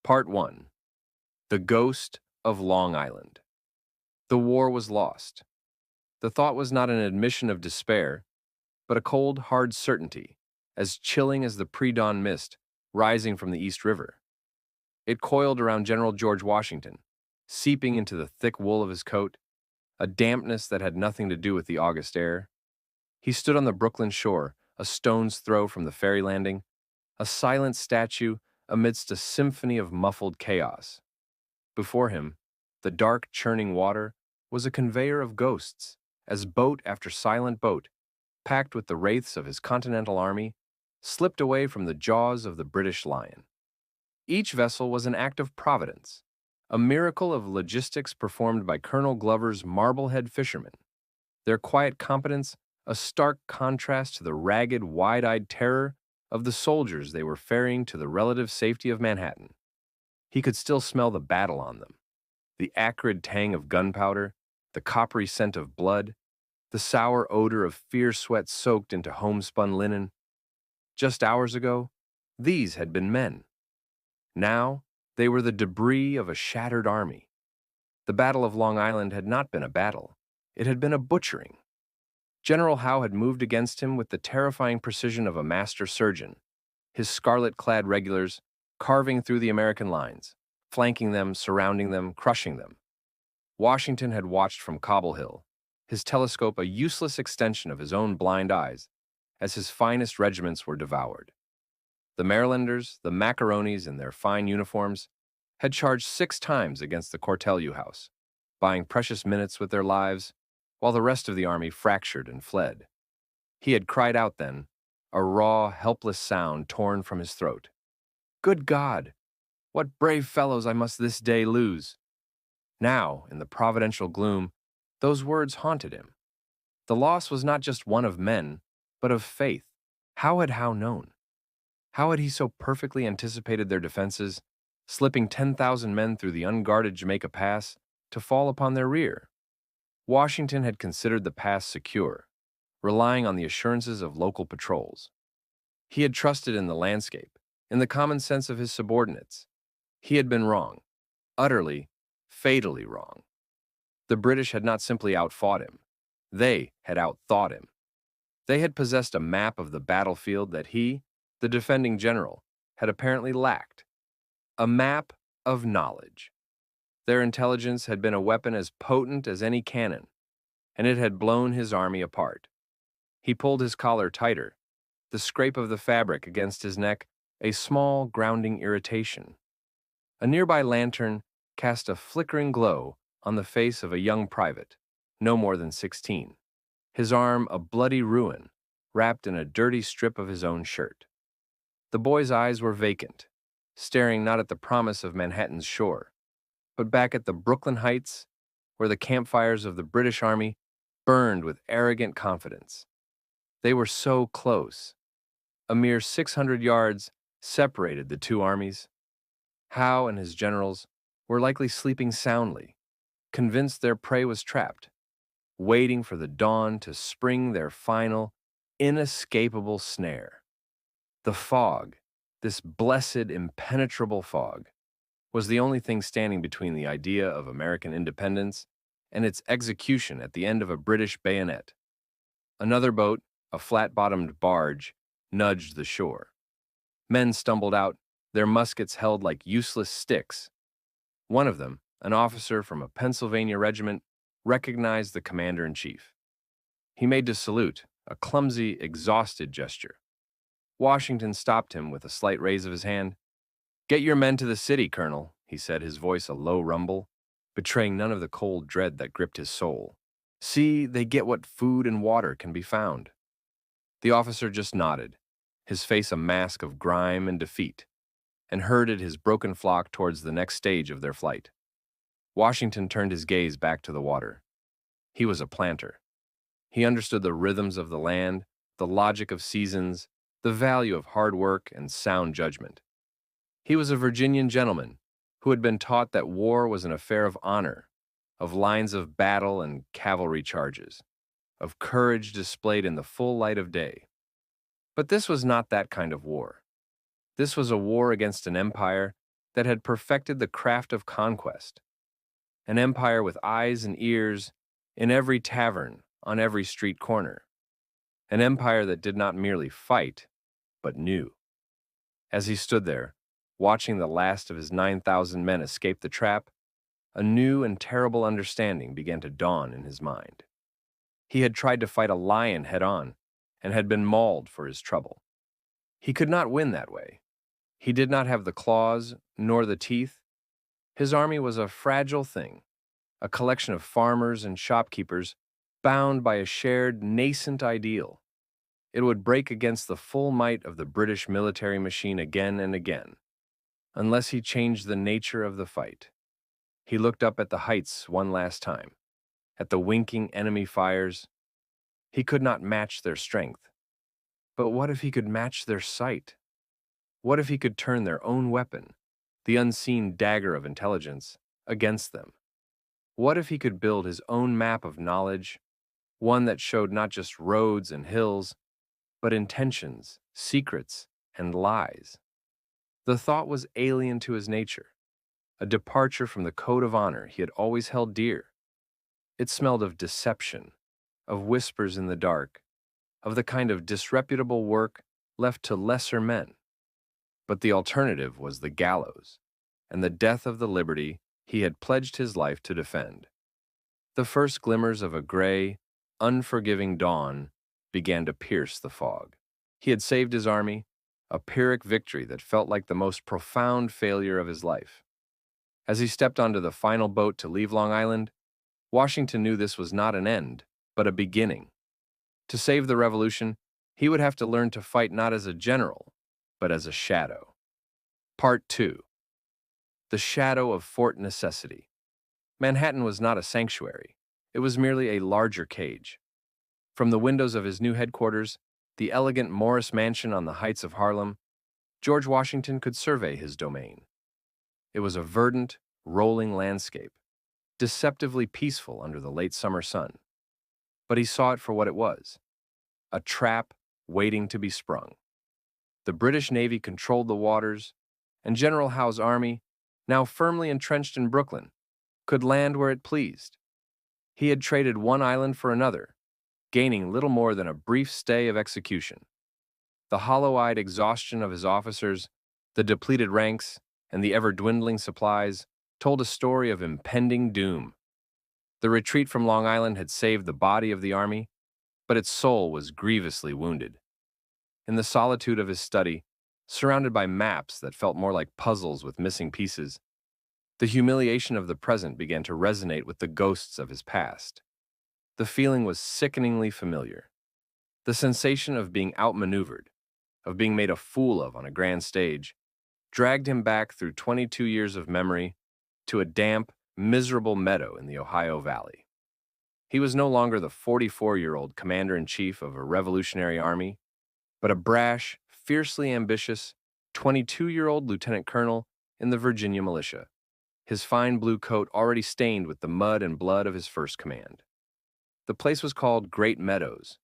Part 1. The Ghost of Long Island. The war was lost. The thought was not an admission of despair, but a cold, hard certainty, as chilling as the pre-dawn mist rising from the East River. It coiled around General George Washington, seeping into the thick wool of his coat, a dampness that had nothing to do with the August air. He stood on the Brooklyn shore, a stone's throw from the ferry landing, a silent statue amidst a symphony of muffled chaos. Before him, the dark, churning water was a conveyor of ghosts, as boat after silent boat, packed with the wraiths of his Continental Army, slipped away from the jaws of the British Lion. Each vessel was an act of providence, a miracle of logistics performed by Colonel Glover's Marblehead fishermen, their quiet competence a stark contrast to the ragged, wide-eyed terror of the soldiers they were ferrying to the relative safety of Manhattan. He could still smell the battle on them, the acrid tang of gunpowder, the coppery scent of blood, the sour odor of fierce sweat soaked into homespun linen. Just hours ago, these had been men. Now, they were the debris of a shattered army. The Battle of Long Island had not been a battle. It had been a butchering. General Howe had moved against him with the terrifying precision of a master surgeon, his scarlet-clad regulars carving through the American lines, flanking them, surrounding them, crushing them. Washington had watched from Cobble Hill, his telescope a useless extension of his own blind eyes, as his finest regiments were devoured. The Marylanders, the Macaronis in their fine uniforms, had charged 6 times against the Cortelyou house, buying precious minutes with their lives, while the rest of the army fractured and fled. He had cried out then, a raw, helpless sound torn from his throat. Good God! What brave fellows I must this day lose! Now, in the providential gloom, those words haunted him. The loss was not just one of men, but of faith. How had Howe known? How had he so perfectly anticipated their defenses, slipping 10,000 men through the unguarded Jamaica Pass to fall upon their rear? Washington had considered the pass secure, relying on the assurances of local patrols. He had trusted in the landscape, in the common sense of his subordinates. He had been wrong, utterly, fatally wrong. The British had not simply outfought him. They had outthought him. They had possessed a map of the battlefield that he, the defending general, had apparently lacked. A map of knowledge. Their intelligence had been a weapon as potent as any cannon, and it had blown his army apart. He pulled his collar tighter, the scrape of the fabric against his neck a small, grounding irritation. A nearby lantern cast a flickering glow on the face of a young private, no more than 16, his arm a bloody ruin, wrapped in a dirty strip of his own shirt. The boy's eyes were vacant, staring not at the promise of Manhattan's shore, but back at the Brooklyn Heights, where the campfires of the British Army burned with arrogant confidence. They were so close. A mere 600 yards separated the two armies. Howe and his generals were likely sleeping soundly, convinced their prey was trapped, waiting for the dawn to spring their final, inescapable snare. The fog, this blessed, impenetrable fog, was the only thing standing between the idea of American independence and its execution at the end of a British bayonet. Another boat, a flat-bottomed barge, nudged the shore. Men stumbled out, their muskets held like useless sticks. One of them, an officer from a Pennsylvania regiment, recognized the commander-in-chief. He made to salute, a clumsy, exhausted gesture. Washington stopped him with a slight raise of his hand. "Get your men to the city, Colonel," he said, his voice a low rumble, betraying none of the cold dread that gripped his soul. "See, they get what food and water can be found." The officer just nodded, his face a mask of grime and defeat, and herded his broken flock towards the next stage of their flight. Washington turned his gaze back to the water. He was a planter. He understood the rhythms of the land, the logic of seasons, the value of hard work and sound judgment. He was a Virginian gentleman who had been taught that war was an affair of honor, of lines of battle and cavalry charges, of courage displayed in the full light of day. But this was not that kind of war. This was a war against an empire that had perfected the craft of conquest, an empire with eyes and ears in every tavern, on every street corner, an empire that did not merely fight, but knew. As he stood there, watching the last of his 9,000 men escape the trap, a new and terrible understanding began to dawn in his mind. He had tried to fight a lion head-on and had been mauled for his trouble. He could not win that way. He did not have the claws nor the teeth. His army was a fragile thing, a collection of farmers and shopkeepers bound by a shared nascent ideal. It would break against the full might of the British military machine again and again, unless he changed the nature of the fight. He looked up at the heights one last time, at the winking enemy fires. He could not match their strength. But what if he could match their sight? What if he could turn their own weapon, the unseen dagger of intelligence, against them? What if he could build his own map of knowledge, one that showed not just roads and hills, but intentions, secrets, and lies? The thought was alien to his nature, a departure from the code of honor he had always held dear. It smelled of deception, of whispers in the dark, of the kind of disreputable work left to lesser men. But the alternative was the gallows, and the death of the liberty he had pledged his life to defend. The first glimmers of a gray, unforgiving dawn began to pierce the fog. He had saved his army, a Pyrrhic victory that felt like the most profound failure of his life. As he stepped onto the final boat to leave Long Island, Washington knew this was not an end, but a beginning. To save the revolution, he would have to learn to fight not as a general, but as a shadow. Part 2. The Shadow of Fort Necessity. Manhattan was not a sanctuary. It was merely a larger cage. From the windows of his new headquarters, the elegant Morris mansion on the heights of Harlem, George Washington could survey his domain. It was a verdant, rolling landscape, deceptively peaceful under the late summer sun. But he saw it for what it was, a trap waiting to be sprung. The British Navy controlled the waters, and General Howe's army, now firmly entrenched in Brooklyn, could land where it pleased. He had traded one island for another, gaining little more than a brief stay of execution. The hollow-eyed exhaustion of his officers, the depleted ranks, and the ever-dwindling supplies told a story of impending doom. The retreat from Long Island had saved the body of the army, but its soul was grievously wounded. In the solitude of his study, surrounded by maps that felt more like puzzles with missing pieces, the humiliation of the present began to resonate with the ghosts of his past. The feeling was sickeningly familiar. The sensation of being outmaneuvered, of being made a fool of on a grand stage, dragged him back through 22 years of memory to a damp, miserable meadow in the Ohio Valley. He was no longer the 44-year-old commander-in-chief of a revolutionary army, but a brash, fiercely ambitious 22-year-old lieutenant colonel in the Virginia militia, his fine blue coat already stained with the mud and blood of his first command. The place was called Great Meadows,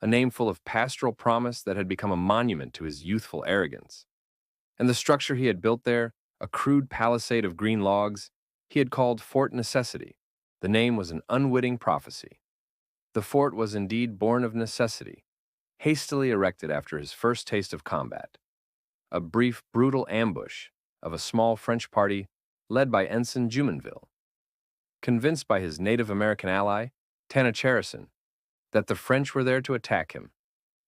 a name full of pastoral promise that had become a monument to his youthful arrogance. And the structure he had built there, a crude palisade of green logs, he had called Fort Necessity. The name was an unwitting prophecy. The fort was indeed born of necessity, hastily erected after his first taste of combat. A brief, brutal ambush of a small French party led by Ensign Jumonville. Convinced by his Native American ally, Tanacharison, that the French were there to attack him,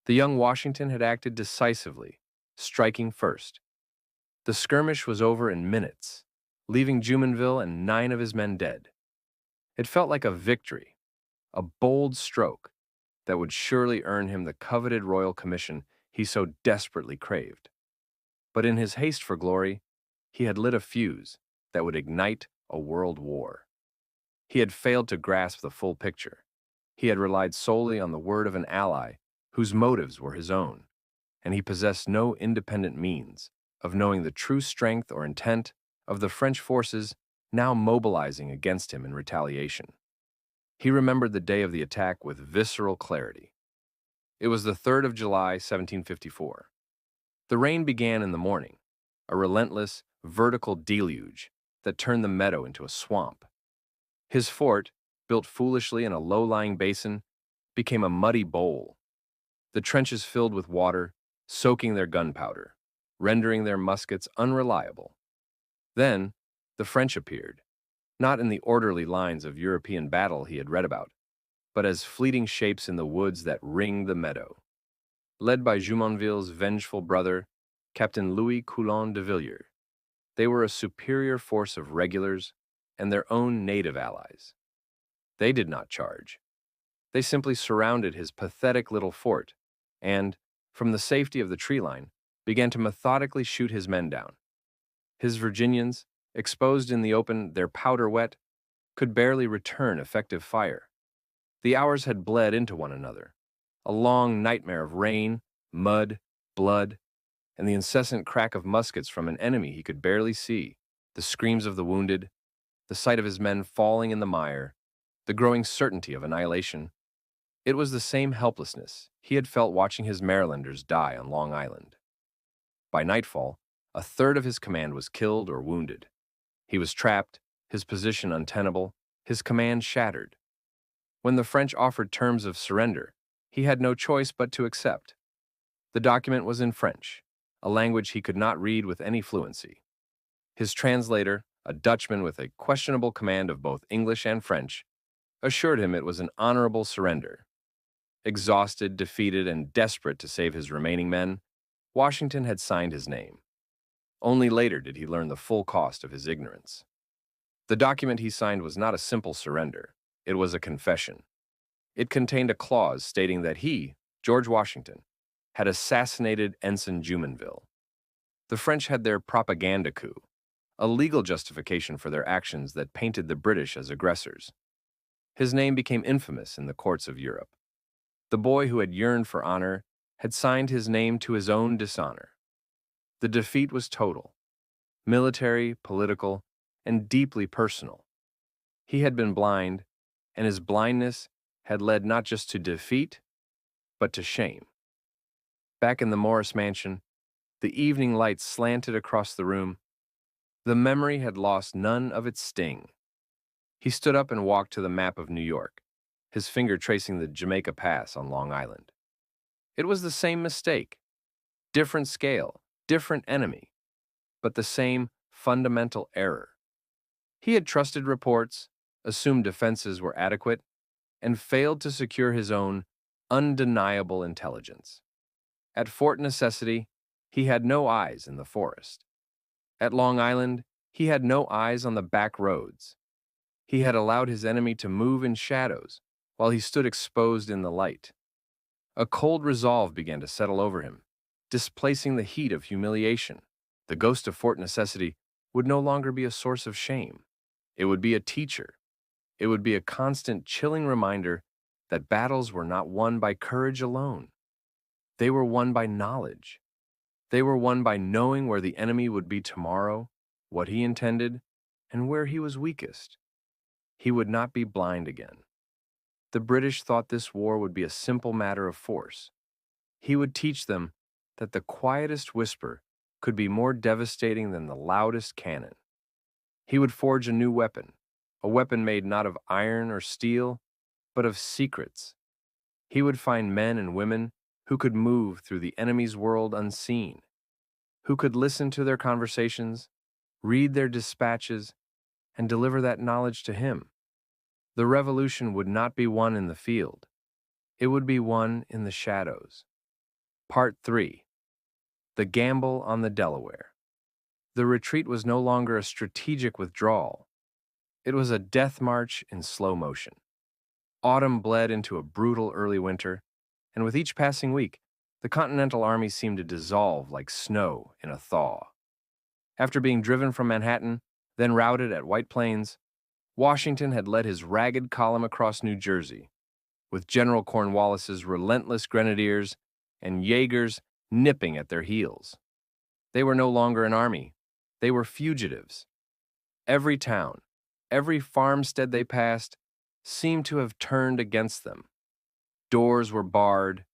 the young Washington had acted decisively, striking first. The skirmish was over in minutes, leaving Jumonville and 9 of his men dead. It felt like a victory, a bold stroke that would surely earn him the coveted royal commission he so desperately craved. But in his haste for glory, he had lit a fuse that would ignite a world war. He had failed to grasp the full picture. He had relied solely on the word of an ally whose motives were his own, and he possessed no independent means of knowing the true strength or intent of the French forces now mobilizing against him in retaliation. He remembered the day of the attack with visceral clarity. It was the 3rd of July, 1754. The rain began in the morning, a relentless, vertical deluge that turned the meadow into a swamp. His fort, built foolishly in a low-lying basin, became a muddy bowl, the trenches filled with water, soaking their gunpowder, rendering their muskets unreliable. Then, the French appeared, not in the orderly lines of European battle he had read about, but as fleeting shapes in the woods that ringed the meadow. Led by Jumonville's vengeful brother, Captain Louis Coulon de Villiers, they were a superior force of regulars and their own native allies. They did not charge. They simply surrounded his pathetic little fort and, from the safety of the tree line, began to methodically shoot his men down. His Virginians, exposed in the open, their powder wet, could barely return effective fire. The hours had bled into one another, a long nightmare of rain, mud, blood, and the incessant crack of muskets from an enemy he could barely see, the screams of the wounded, the sight of his men falling in the mire, the growing certainty of annihilation. It was the same helplessness he had felt watching his Marylanders die on Long Island. By nightfall, a third of his command was killed or wounded. He was trapped, his position untenable, his command shattered. When the French offered terms of surrender, he had no choice but to accept. The document was in French, a language he could not read with any fluency. His translator, a Dutchman with a questionable command of both English and French, assured him it was an honorable surrender. Exhausted, defeated, and desperate to save his remaining men, Washington had signed his name. Only later did he learn the full cost of his ignorance. The document he signed was not a simple surrender. It was a confession. It contained a clause stating that he, George Washington, had assassinated Ensign Jumonville. The French had their propaganda coup, a legal justification for their actions that painted the British as aggressors. His name became infamous in the courts of Europe. The boy who had yearned for honor had signed his name to his own dishonor. The defeat was total, military, political, and deeply personal. He had been blind, and his blindness had led not just to defeat, but to shame. Back in the Morris mansion, the evening light slanted across the room. The memory had lost none of its sting. He stood up and walked to the map of New York, his finger tracing the Jamaica Pass on Long Island. It was the same mistake, different scale, different enemy, but the same fundamental error. He had trusted reports, assumed defenses were adequate, and failed to secure his own undeniable intelligence. At Fort Necessity, he had no eyes in the forest. At Long Island, he had no eyes on the back roads. He had allowed his enemy to move in shadows while he stood exposed in the light. A cold resolve began to settle over him, displacing the heat of humiliation. The ghost of Fort Necessity would no longer be a source of shame. It would be a teacher. It would be a constant, chilling reminder that battles were not won by courage alone. They were won by knowledge. They were won by knowing where the enemy would be tomorrow, what he intended, and where he was weakest. He would not be blind again. The British thought this war would be a simple matter of force. He would teach them that the quietest whisper could be more devastating than the loudest cannon. He would forge a new weapon, a weapon made not of iron or steel, but of secrets. He would find men and women who could move through the enemy's world unseen, who could listen to their conversations, read their dispatches, and deliver that knowledge to him. The revolution would not be won in the field. It would be won in the shadows. Part 3. The Gamble on the Delaware. The retreat was no longer a strategic withdrawal. It was a death march in slow motion. Autumn bled into a brutal early winter, and with each passing week, the Continental Army seemed to dissolve like snow in a thaw. After being driven from Manhattan, then routed at White Plains, Washington had led his ragged column across New Jersey, with General Cornwallis's relentless grenadiers and Jaegers nipping at their heels. They were no longer an army. They were fugitives. Every town, every farmstead they passed seemed to have turned against them. Doors were barred,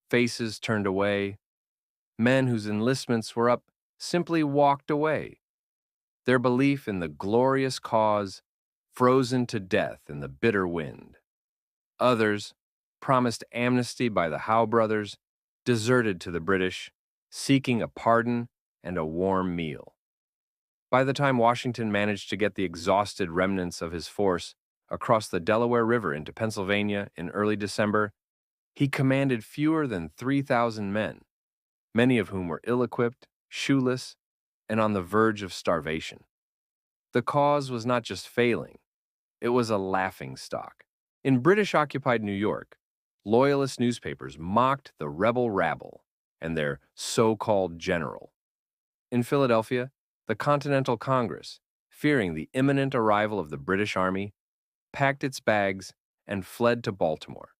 faces turned away. Men whose enlistments were up simply walked away. their belief in the glorious cause frozen to death in the bitter wind. Others, promised amnesty by the Howe brothers, deserted to the British, seeking a pardon and a warm meal. By the time Washington managed to get the exhausted remnants of his force across the Delaware River into Pennsylvania in early December, he commanded fewer than 3,000 men, many of whom were ill-equipped, shoeless, and on the verge of starvation. The cause was not just failing, it was a laughingstock. In British-occupied New York, Loyalist newspapers mocked the rebel rabble and their so-called general. In Philadelphia, the Continental Congress, fearing the imminent arrival of the British Army, packed its bags and fled to Baltimore.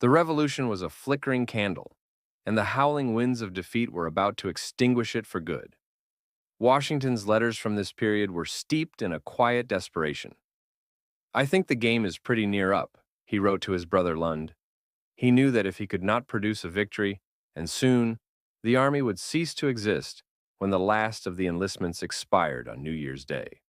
The revolution was a flickering candle, and the howling winds of defeat were about to extinguish it for good. Washington's letters from this period were steeped in a quiet desperation. "I think the game is pretty near up," he wrote to his brother Lund. He knew that if he could not produce a victory, and soon, the army would cease to exist when the last of the enlistments expired on New Year's Day.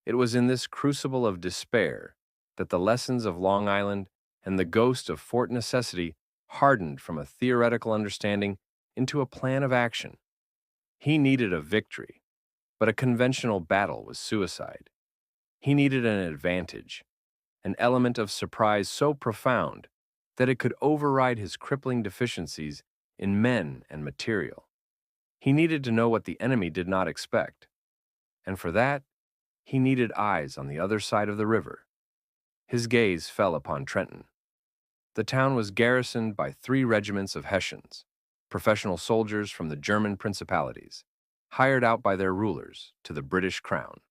It was in this crucible of despair that the lessons of Long Island and the ghost of Fort Necessity hardened from a theoretical understanding into a plan of action. He needed a victory, but a conventional battle was suicide. He needed an advantage, an element of surprise so profound that it could override his crippling deficiencies in men and material. He needed to know what the enemy did not expect, and for that, he needed eyes on the other side of the river. His gaze fell upon Trenton. The town was garrisoned by 3 regiments of Hessians, professional soldiers from the German principalities, hired out by their rulers to the British crown.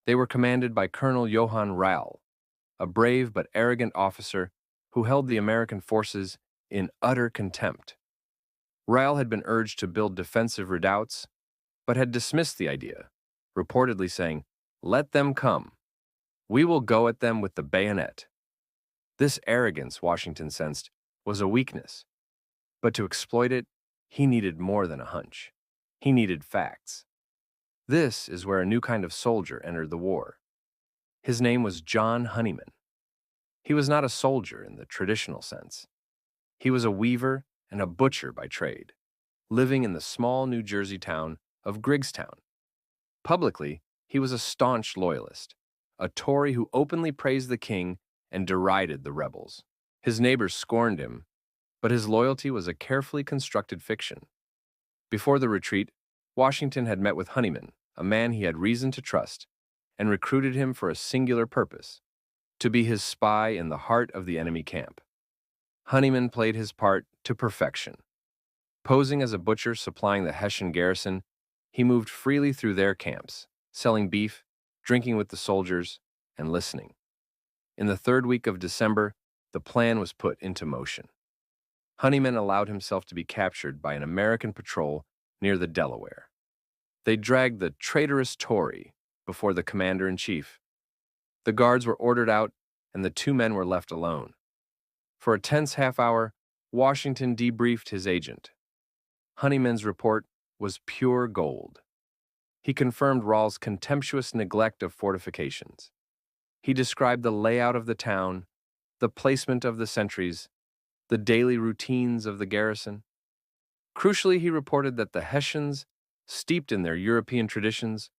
They were commanded by Colonel Johann Rall, a brave but arrogant officer who held the American forces in utter contempt. Rall had been urged to build defensive redoubts, but had dismissed the idea, reportedly saying, "Let them come. We will go at them with the bayonet." This arrogance, Washington sensed, was a weakness, but to exploit it, he needed more than a hunch. He needed facts. This is where a new kind of soldier entered the war. His name was John Honeyman. He was not a soldier in the traditional sense. He was a weaver and a butcher by trade, living in the small New Jersey town of Griggstown. Publicly, he was a staunch loyalist, a Tory who openly praised the king and derided the rebels. His neighbors scorned him, but his loyalty was a carefully constructed fiction. Before the retreat, Washington had met with Honeyman, a man he had reason to trust, and recruited him for a singular purpose: to be his spy in the heart of the enemy camp. Honeyman played his part to perfection. Posing as a butcher supplying the Hessian garrison, he moved freely through their camps, selling beef, drinking with the soldiers, and listening. In the 3rd week of December, the plan was put into motion. Honeyman allowed himself to be captured by an American patrol near the Delaware. They dragged the traitorous Tory before the commander-in-chief. The guards were ordered out, and the 2 men were left alone. For a tense half-hour, Washington debriefed his agent. Honeyman's report was pure gold. He confirmed Rall's contemptuous neglect of fortifications. He described the layout of the town, the placement of the sentries, the daily routines of the garrison. Crucially, he reported that the Hessians, steeped in their European traditions,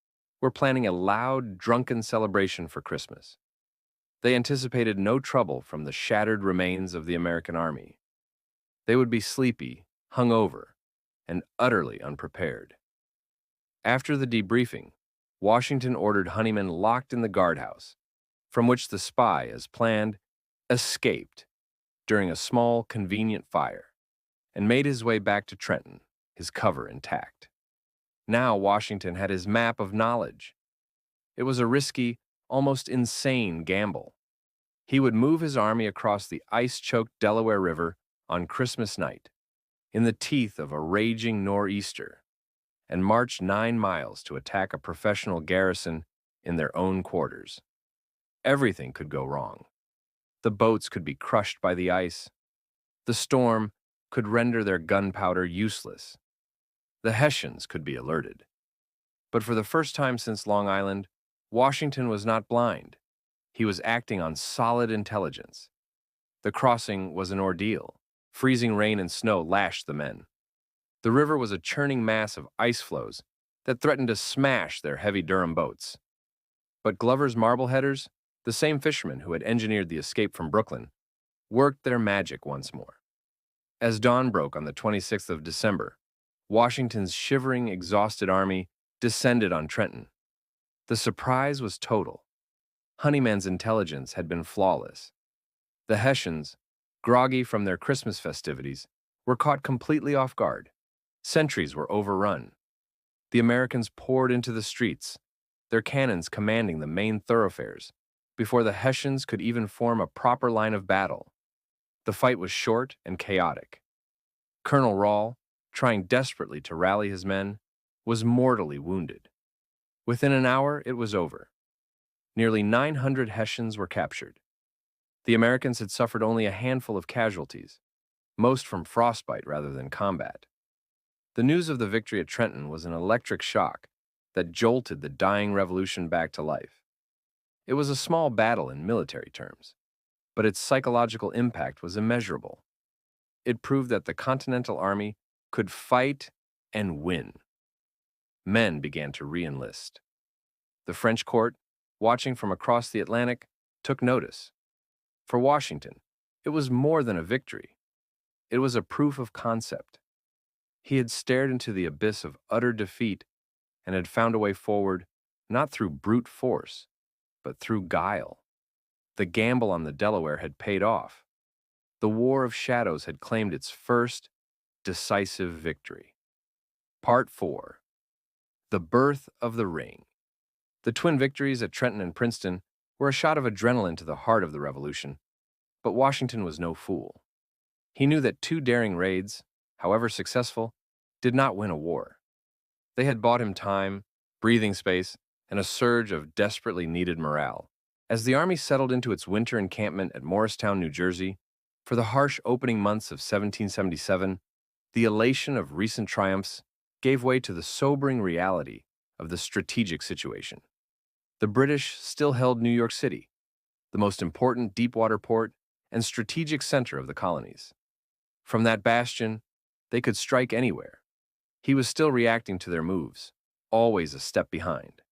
were planning a loud, drunken celebration for Christmas. They anticipated no trouble from the shattered remains of the American army. They would be sleepy, hungover, and utterly unprepared. After the debriefing, Washington ordered Honeyman locked in the guardhouse, from which the spy, as planned, escaped during a small, convenient fire, and made his way back to Trenton, his cover intact. Now Washington had his map of knowledge. It was a risky, almost insane gamble. He would move his army across the ice-choked Delaware River on Christmas night, in the teeth of a raging nor'easter, and march 9 miles to attack a professional garrison in their own quarters. Everything could go wrong. The boats could be crushed by the ice. The storm could render their gunpowder useless. The Hessians could be alerted. But for the first time since Long Island, Washington was not blind. He was acting on solid intelligence. The crossing was an ordeal. Freezing rain and snow lashed the men. The river was a churning mass of ice floes that threatened to smash their heavy Durham boats. But Glover's Marbleheaders, the same fishermen who had engineered the escape from Brooklyn, worked their magic once more. As dawn broke on the 26th of December, Washington's shivering, exhausted army descended on Trenton. The surprise was total. Honeyman's intelligence had been flawless. The Hessians, groggy from their Christmas festivities, were caught completely off guard. Sentries were overrun. The Americans poured into the streets, their cannons commanding the main thoroughfares, before the Hessians could even form a proper line of battle. The fight was short and chaotic. Colonel Rahl, trying desperately to rally his men, was mortally wounded. Within an hour, it was over. Nearly 900 Hessians were captured. The Americans had suffered only a handful of casualties, most from frostbite rather than combat. The news of the victory at Trenton was an electric shock that jolted the dying revolution back to life. It was a small battle in military terms, but its psychological impact was immeasurable. It proved that the Continental Army could fight and win. Men began to re-enlist. The French court, watching from across the Atlantic, took notice. For Washington, it was more than a victory. It was a proof of concept. He had stared into the abyss of utter defeat and had found a way forward not through brute force, but through guile. The gamble on the Delaware had paid off. The War of Shadows had claimed its first decisive victory. Part 4. The Birth of the Ring. The twin victories at Trenton and Princeton were a shot of adrenaline to the heart of the Revolution, but Washington was no fool. He knew that 2 daring raids, however successful, did not win a war. They had bought him time, breathing space, and a surge of desperately needed morale. As the army settled into its winter encampment at Morristown, New Jersey, for the harsh opening months of 1777, the elation of recent triumphs gave way to the sobering reality of the strategic situation. The British still held New York City, the most important deepwater port and strategic center of the colonies. From that bastion, they could strike anywhere. He was still reacting to their moves, always a step behind.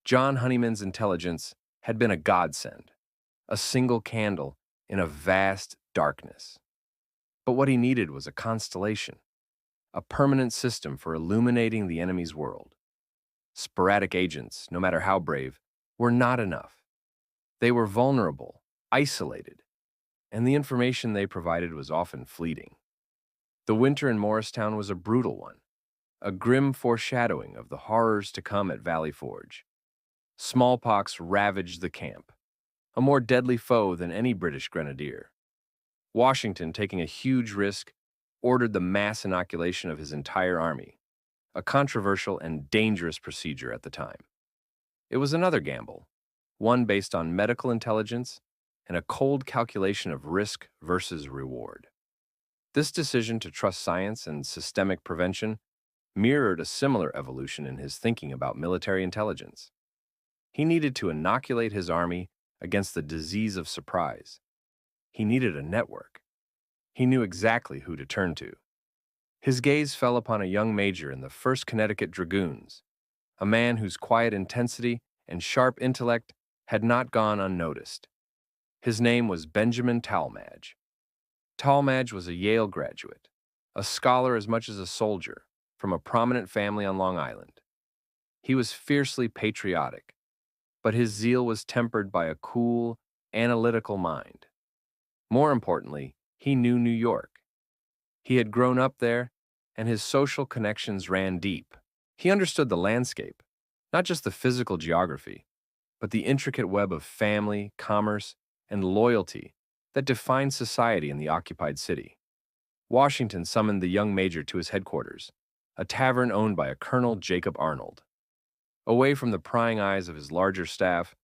John Honeyman's intelligence had been a godsend, a single candle in a vast darkness. But what he needed was a constellation, a permanent system for illuminating the enemy's world. Sporadic agents, no matter how brave, were not enough. They were vulnerable, isolated, and the information they provided was often fleeting. The winter in Morristown was a brutal one, a grim foreshadowing of the horrors to come at Valley Forge. Smallpox ravaged the camp, a more deadly foe than any British grenadier. Washington, taking a huge risk, ordered the mass inoculation of his entire army, a controversial and dangerous procedure at the time. It was another gamble, one based on medical intelligence and a cold calculation of risk versus reward. This decision to trust science and systemic prevention mirrored a similar evolution in his thinking about military intelligence. He needed to inoculate his army against the disease of surprise. He needed a network. He knew exactly who to turn to. His gaze fell upon a young major in the 1st Connecticut Dragoons, a man whose quiet intensity and sharp intellect had not gone unnoticed. His name was Benjamin Talmadge. Talmadge was a Yale graduate, a scholar as much as a soldier, from a prominent family on Long Island. He was fiercely patriotic, but his zeal was tempered by a cool, analytical mind. More importantly, he knew New York. He had grown up there, and his social connections ran deep. He understood the landscape, not just the physical geography, but the intricate web of family, commerce, and loyalty that defined society in the occupied city. Washington summoned the young major to his headquarters, a tavern owned by a Colonel Jacob Arnold. Away from the prying eyes of his larger staff,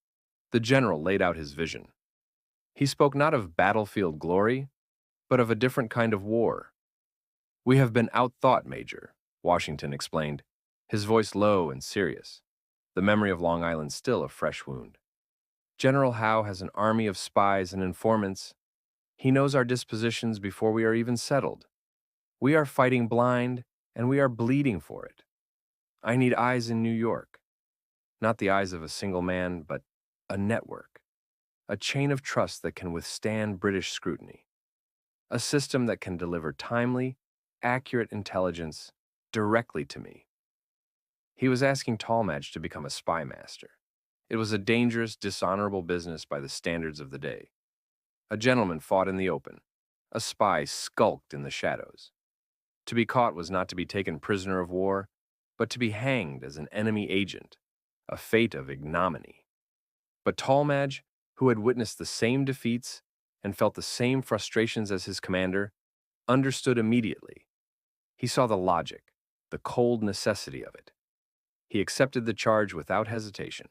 the general laid out his vision. He spoke not of battlefield glory, but of a different kind of war. "We have been outthought, Major," Washington explained. his voice low and serious, the memory of Long Island still a fresh wound. General Howe has an army of spies and informants. He knows our dispositions before we are even settled. We are fighting blind, and we are bleeding for it. I need eyes in New York. Not the eyes of a single man, but a network. A chain of trust that can withstand British scrutiny. A system that can deliver timely, accurate intelligence directly to me. He was asking Talmadge to become a spy master. It was a dangerous, dishonorable business by the standards of the day. A gentleman fought in the open. A spy skulked in the shadows. To be caught was not to be taken prisoner of war, but to be hanged as an enemy agent, a fate of ignominy. But Talmadge, who had witnessed the same defeats and felt the same frustrations as his commander, understood immediately. He saw the logic, the cold necessity of it. He accepted the charge without hesitation.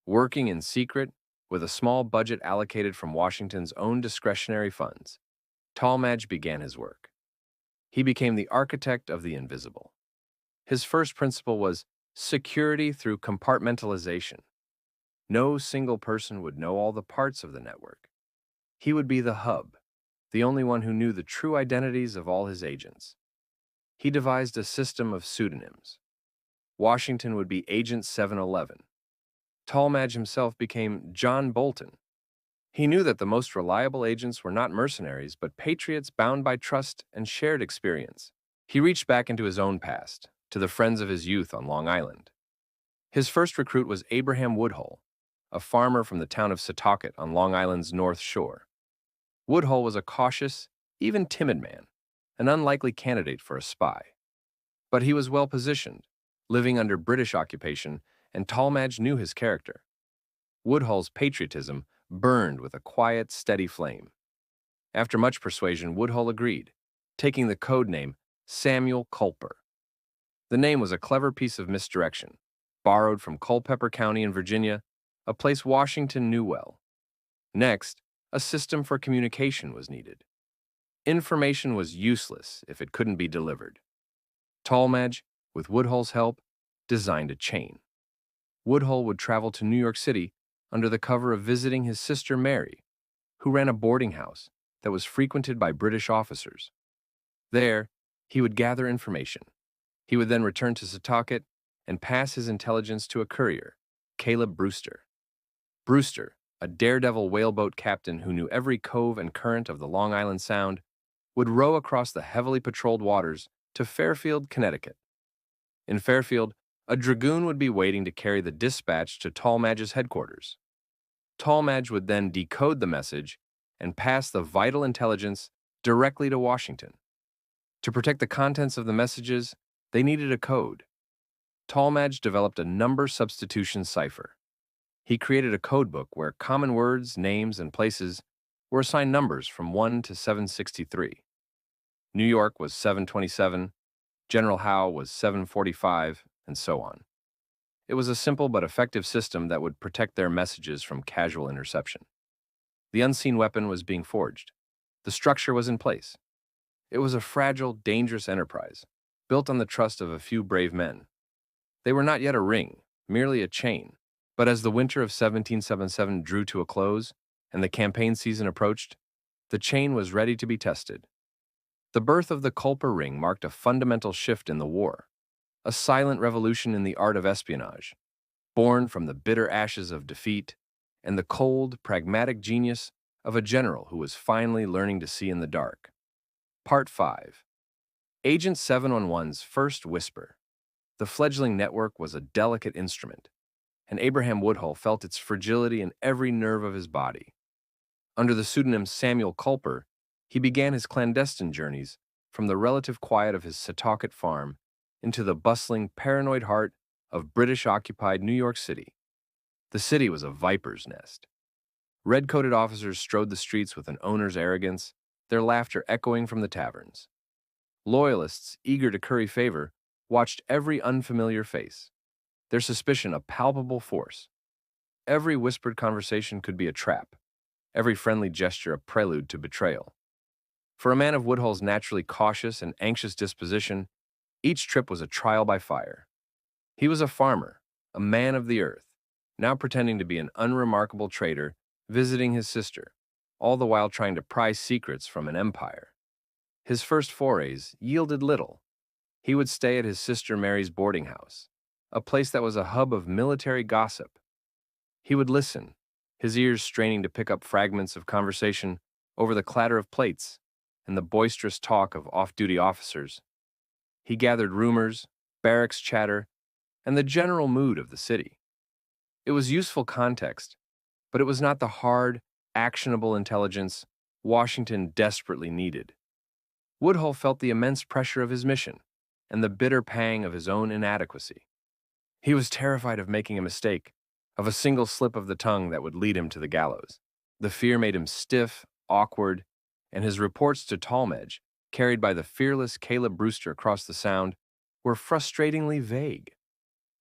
Working in secret, with a small budget allocated from Washington's own discretionary funds, Talmadge began his work. He became the architect of the invisible. His first principle was security through compartmentalization. No single person would know all the parts of the network. He would be the hub, the only one who knew the true identities of all his agents. He devised a system of pseudonyms. Washington would be Agent 711. Talmadge himself became John Bolton. He knew that the most reliable agents were not mercenaries, but patriots bound by trust and shared experience. He reached back into his own past, to the friends of his youth on Long Island. His first recruit was Abraham Woodhull, a farmer from the town of Setauket on Long Island's North Shore. Woodhull was a cautious, even timid man, an unlikely candidate for a spy. But he was well positioned, living under British occupation, and Talmadge knew his character. Woodhull's patriotism burned with a quiet, steady flame. After much persuasion, Woodhull agreed, taking the code name Samuel Culper. The name was a clever piece of misdirection, borrowed from Culpeper County in Virginia, a place Washington knew well. Next, a system for communication was needed. Information was useless if it couldn't be delivered. Talmadge, with Woodhull's help, designed a chain. Woodhull would travel to New York City under the cover of visiting his sister Mary, who ran a boarding house that was frequented by British officers. There, he would gather information. He would then return to Setauket and pass his intelligence to a courier, Caleb Brewster. Brewster, a daredevil whaleboat captain who knew every cove and current of the Long Island Sound, would row across the heavily patrolled waters to Fairfield, Connecticut. In Fairfield, a dragoon would be waiting to carry the dispatch to Talmadge's headquarters. Talmadge would then decode the message and pass the vital intelligence directly to Washington. To protect the contents of the messages, they needed a code. Talmadge developed a number substitution cipher. He created a code book where common words, names, and places were assigned numbers from 1 to 763. New York was 727, General Howe was 745, and so on. It was a simple but effective system that would protect their messages from casual interception. The unseen weapon was being forged. The structure was in place. It was a fragile, dangerous enterprise, built on the trust of a few brave men. They were not yet a ring, merely a chain. But as the winter of 1777 drew to a close and the campaign season approached, the chain was ready to be tested. The birth of the Culper Ring marked a fundamental shift in the war, a silent revolution in the art of espionage, born from the bitter ashes of defeat and the cold, pragmatic genius of a general who was finally learning to see in the dark. Part 5. Agent 711's First Whisper. The fledgling network was a delicate instrument, and Abraham Woodhull felt its fragility in every nerve of his body. Under the pseudonym Samuel Culper, he began his clandestine journeys from the relative quiet of his Setauket farm into the bustling, paranoid heart of British-occupied New York City. The city was a viper's nest. Red-coated officers strode the streets with an owner's arrogance, their laughter echoing from the taverns. Loyalists, eager to curry favor, watched every unfamiliar face, their suspicion a palpable force. Every whispered conversation could be a trap, every friendly gesture a prelude to betrayal. For a man of Woodhull's naturally cautious and anxious disposition, each trip was a trial by fire. He was a farmer, a man of the earth, now pretending to be an unremarkable trader visiting his sister, all the while trying to pry secrets from an empire. His first forays yielded little. He would stay at his sister Mary's boarding house, a place that was a hub of military gossip. He would listen, his ears straining to pick up fragments of conversation over the clatter of plates and the boisterous talk of off-duty officers. He gathered rumors, barracks chatter, and the general mood of the city. It was useful context, but it was not the hard, actionable intelligence Washington desperately needed. Woodhull felt the immense pressure of his mission and the bitter pang of his own inadequacy. He was terrified of making a mistake, of a single slip of the tongue that would lead him to the gallows. The fear made him stiff, awkward, and his reports to Talmadge, carried by the fearless Caleb Brewster across the Sound, were frustratingly vague.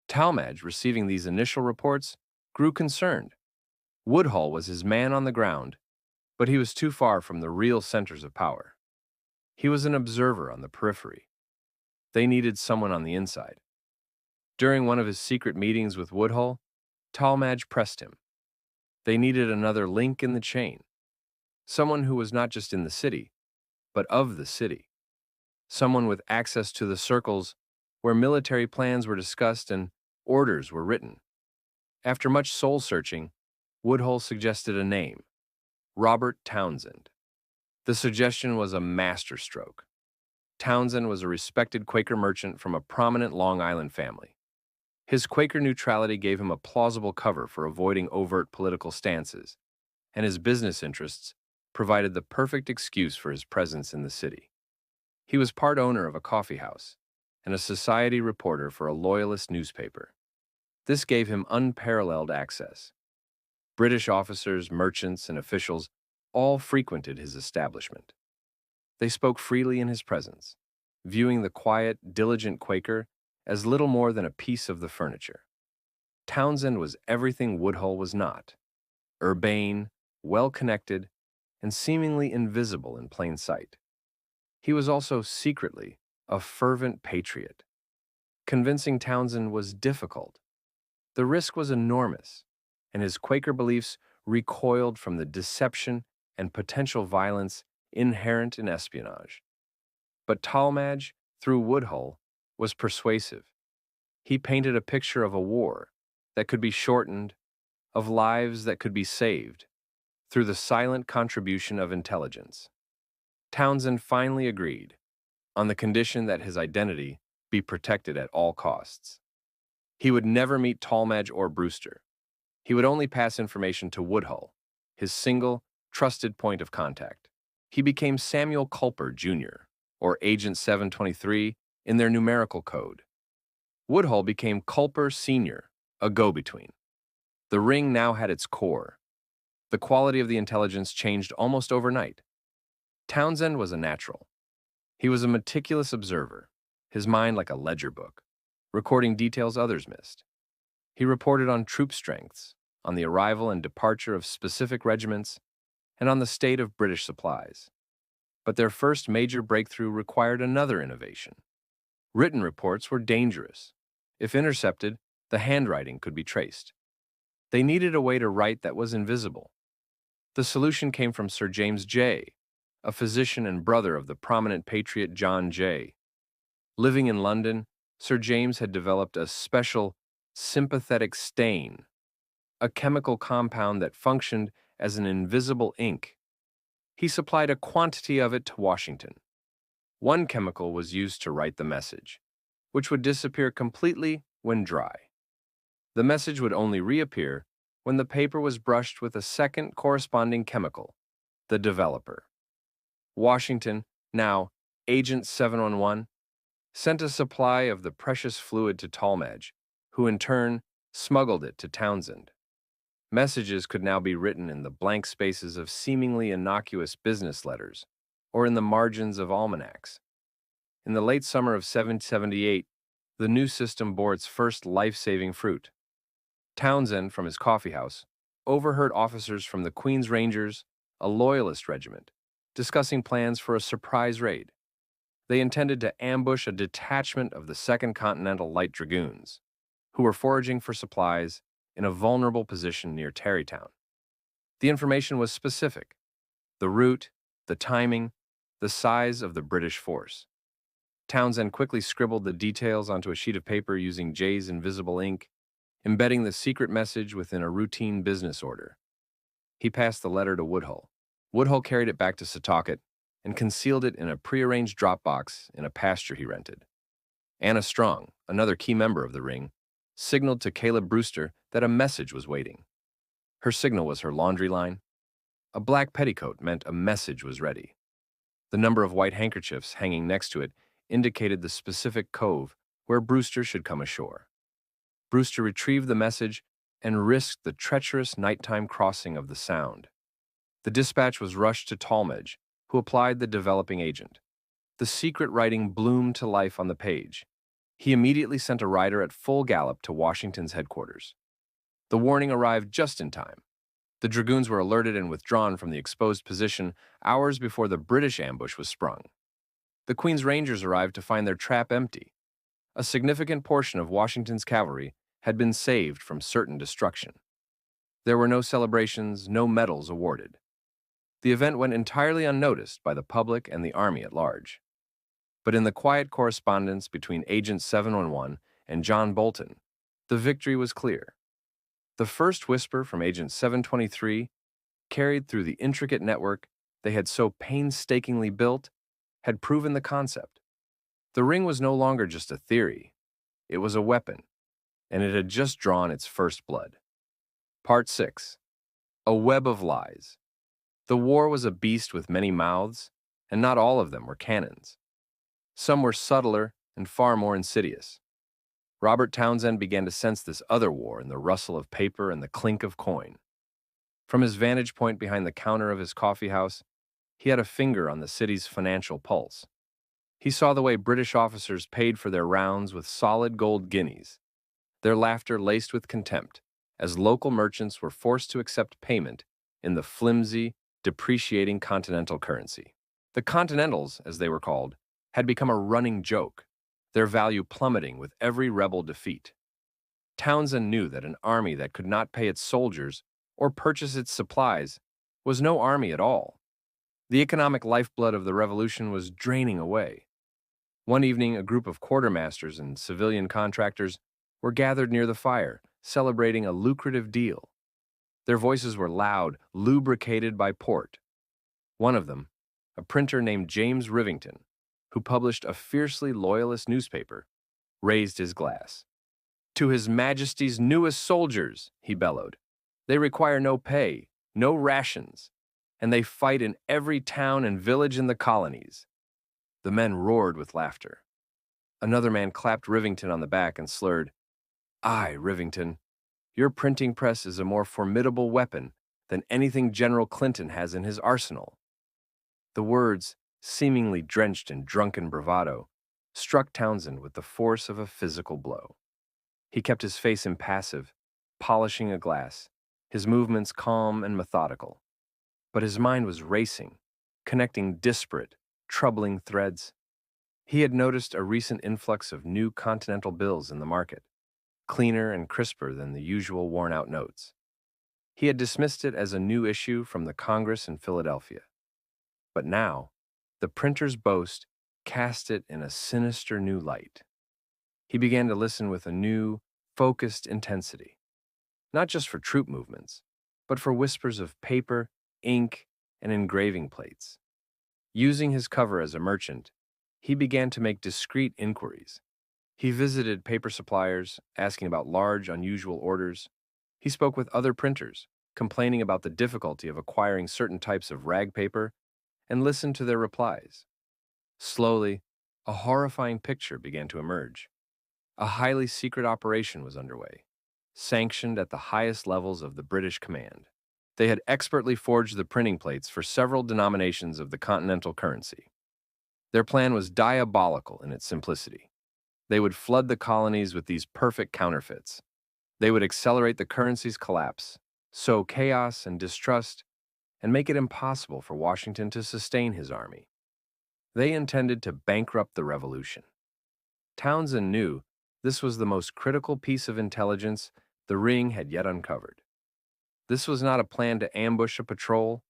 Talmadge, receiving these initial reports, grew concerned. Woodhull was his man on the ground, but he was too far from the real centers of power. He was an observer on the periphery. They needed someone on the inside. During one of his secret meetings with Woodhull, Talmadge pressed him. They needed another link in the chain, someone who was not just in the city, but of the city, someone with access to the circles where military plans were discussed and orders were written. After much soul-searching, Woodhull suggested a name, Robert Townsend. The suggestion was a masterstroke. Townsend was a respected Quaker merchant from a prominent Long Island family. His Quaker neutrality gave him a plausible cover for avoiding overt political stances, and his business interests provided the perfect excuse for his presence in the city. He was part owner of a coffee house and a society reporter for a loyalist newspaper. This gave him unparalleled access. British officers, merchants, and officials all frequented his establishment. They spoke freely in his presence, viewing the quiet, diligent Quaker as little more than a piece of the furniture. Townsend was everything Woodhull was not: urbane, well-connected, and seemingly invisible in plain sight. He was also secretly a fervent patriot. Convincing Townsend was difficult. The risk was enormous, and his Quaker beliefs recoiled from the deception and potential violence inherent in espionage. But Talmadge, through Woodhull, was persuasive. He painted a picture of a war that could be shortened, of lives that could be saved, through the silent contribution of intelligence. Townsend finally agreed, on the condition that his identity be protected at all costs. He would never meet Talmadge or Brewster. He would only pass information to Woodhull, his single, trusted point of contact. He became Samuel Culper, Jr., or Agent 723 in their numerical code. Woodhull became Culper Sr., a go-between. The ring now had its core. The quality of the intelligence changed almost overnight. Townsend was a natural. He was a meticulous observer, his mind like a ledger book, recording details others missed. He reported on troop strengths, on the arrival and departure of specific regiments, and on the state of British supplies. But their first major breakthrough required another innovation. Written reports were dangerous. If intercepted, the handwriting could be traced. They needed a way to write that was invisible. The solution came from Sir James Jay, a physician and brother of the prominent patriot John Jay. Living in London, Sir James had developed a special sympathetic stain, a chemical compound that functioned as an invisible ink. He supplied a quantity of it to Washington. One chemical was used to write the message, which would disappear completely when dry. The message would only reappear when the paper was brushed with a second corresponding chemical, the developer. Washington, now Agent 711, sent a supply of the precious fluid to Talmadge, who in turn smuggled it to Townsend. Messages could now be written in the blank spaces of seemingly innocuous business letters or in the margins of almanacs. In the late summer of 1778, the new system bore its first life-saving fruit. Townsend, from his coffee house, overheard officers from the Queen's Rangers, a loyalist regiment, discussing plans for a surprise raid. They intended to ambush a detachment of the 2nd Continental Light Dragoons. who were foraging for supplies in a vulnerable position near Tarrytown. The information was specific: the route, the timing, the size of the British force. Townsend quickly scribbled the details onto a sheet of paper using Jay's invisible ink, embedding the secret message within a routine business order. He passed the letter to Woodhull. Woodhull carried it back to Setauket and concealed it in a prearranged drop box in a pasture he rented. Anna Strong, another key member of the ring, signaled to Caleb Brewster that a message was waiting. Her signal was her laundry line. A black petticoat meant a message was ready. The number of white handkerchiefs hanging next to it indicated the specific cove where Brewster should come ashore. Brewster retrieved the message and risked the treacherous nighttime crossing of the Sound. The dispatch was rushed to Talmadge, who applied the developing agent. The secret writing bloomed to life on the page. He immediately sent a rider at full gallop to Washington's headquarters. The warning arrived just in time. The dragoons were alerted and withdrawn from the exposed position hours before the British ambush was sprung. The Queen's Rangers arrived to find their trap empty. A significant portion of Washington's cavalry had been saved from certain destruction. There were no celebrations, no medals awarded. The event went entirely unnoticed by the public and the army at large. But in the quiet correspondence between Agent 711 and John Bolton, the victory was clear. The first whisper from Agent 723, carried through the intricate network they had so painstakingly built, had proven the concept. The ring was no longer just a theory. It was a weapon, and it had just drawn its first blood. Part 6. A Web of Lies. The war was a beast with many mouths, and not all of them were cannons. Some were subtler and far more insidious. Robert Townsend began to sense this other war in the rustle of paper and the clink of coin. From his vantage point behind the counter of his coffee house, he had a finger on the city's financial pulse. He saw the way British officers paid for their rounds with solid gold guineas, their laughter laced with contempt, as local merchants were forced to accept payment in the flimsy, depreciating continental currency. The Continentals, as they were called, had become a running joke, their value plummeting with every rebel defeat. Townsend knew that an army that could not pay its soldiers or purchase its supplies was no army at all. The economic lifeblood of the revolution was draining away. One evening, a group of quartermasters and civilian contractors were gathered near the fire, celebrating a lucrative deal. Their voices were loud, lubricated by port. One of them, a printer named James Rivington, who published a fiercely loyalist newspaper, raised his glass. "To His Majesty's newest soldiers," he bellowed. "They require no pay, no rations, and they fight in every town and village in the colonies." The men roared with laughter. Another man clapped Rivington on the back and slurred, "Aye, Rivington, your printing press is a more formidable weapon than anything General Clinton has in his arsenal." The words, seemingly drenched in drunken bravado, struck Townsend with the force of a physical blow. He kept his face impassive, polishing a glass, his movements calm and methodical. But his mind was racing, connecting disparate, troubling threads. He had noticed a recent influx of new continental bills in the market, cleaner and crisper than the usual worn-out notes. He had dismissed it as a new issue from the Congress in Philadelphia. But now, the printer's boast cast it in a sinister new light. He began to listen with a new, focused intensity, not just for troop movements, but for whispers of paper, ink, and engraving plates. Using his cover as a merchant, he began to make discreet inquiries. He visited paper suppliers, asking about large, unusual orders. He spoke with other printers, complaining about the difficulty of acquiring certain types of rag paper, and listened to their replies. Slowly, a horrifying picture began to emerge. A highly secret operation was underway, sanctioned at the highest levels of the British command. They had expertly forged the printing plates for several denominations of the continental currency. Their plan was diabolical in its simplicity. They would flood the colonies with these perfect counterfeits. They would accelerate the currency's collapse, sow chaos and distrust, and make it impossible for Washington to sustain his army. They intended to bankrupt the revolution. Townsend knew This was the most critical piece of intelligence the ring had yet uncovered. This was not a plan to ambush a patrol.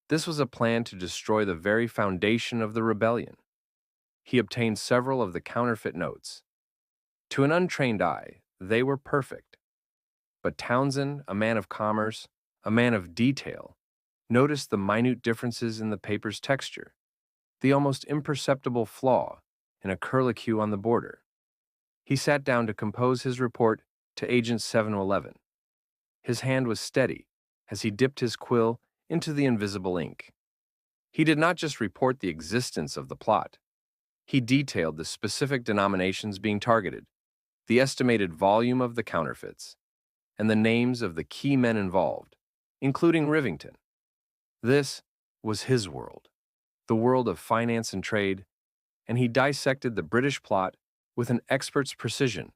This was a plan to destroy the very foundation of the rebellion. He obtained several of the counterfeit notes. To an untrained eye, they were perfect. But Townsend, a man of commerce, a man of detail, noticed the minute differences in the paper's texture, the almost imperceptible flaw in a curlicue on the border. He sat down to compose his report to Agent 711. His hand was steady as he dipped his quill into the invisible ink. He did not just report the existence of the plot. He detailed the specific denominations being targeted, the estimated volume of the counterfeits, and the names of the key men involved, including Rivington. This was his world, the world of finance and trade, and he dissected the British plot with an expert's precision.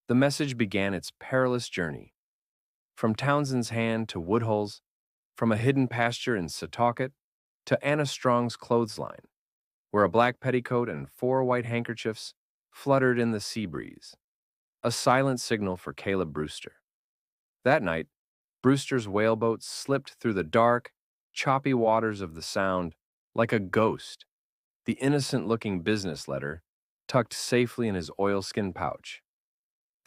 The message began its perilous journey. From Townsend's hand to Woodhull's, from a hidden pasture in Setauket to Anna Strong's clothesline, where a black petticoat and 4 white handkerchiefs fluttered in the sea breeze, a silent signal for Caleb Brewster. That night, Brewster's whaleboat slipped through the dark, choppy waters of the Sound like a ghost, the innocent-looking business letter tucked safely in his oilskin pouch.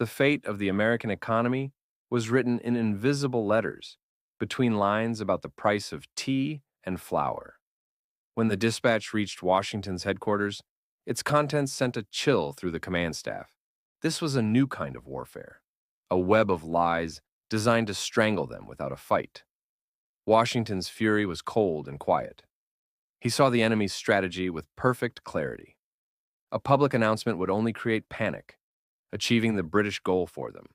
The fate of the American economy was written in invisible letters between lines about the price of tea and flour. When the dispatch reached Washington's headquarters, its contents sent a chill through the command staff. This was a new kind of warfare, a web of lies designed to strangle them without a fight. Washington's fury was cold and quiet. He saw the enemy's strategy with perfect clarity. A public announcement would only create panic, achieving the British goal for them.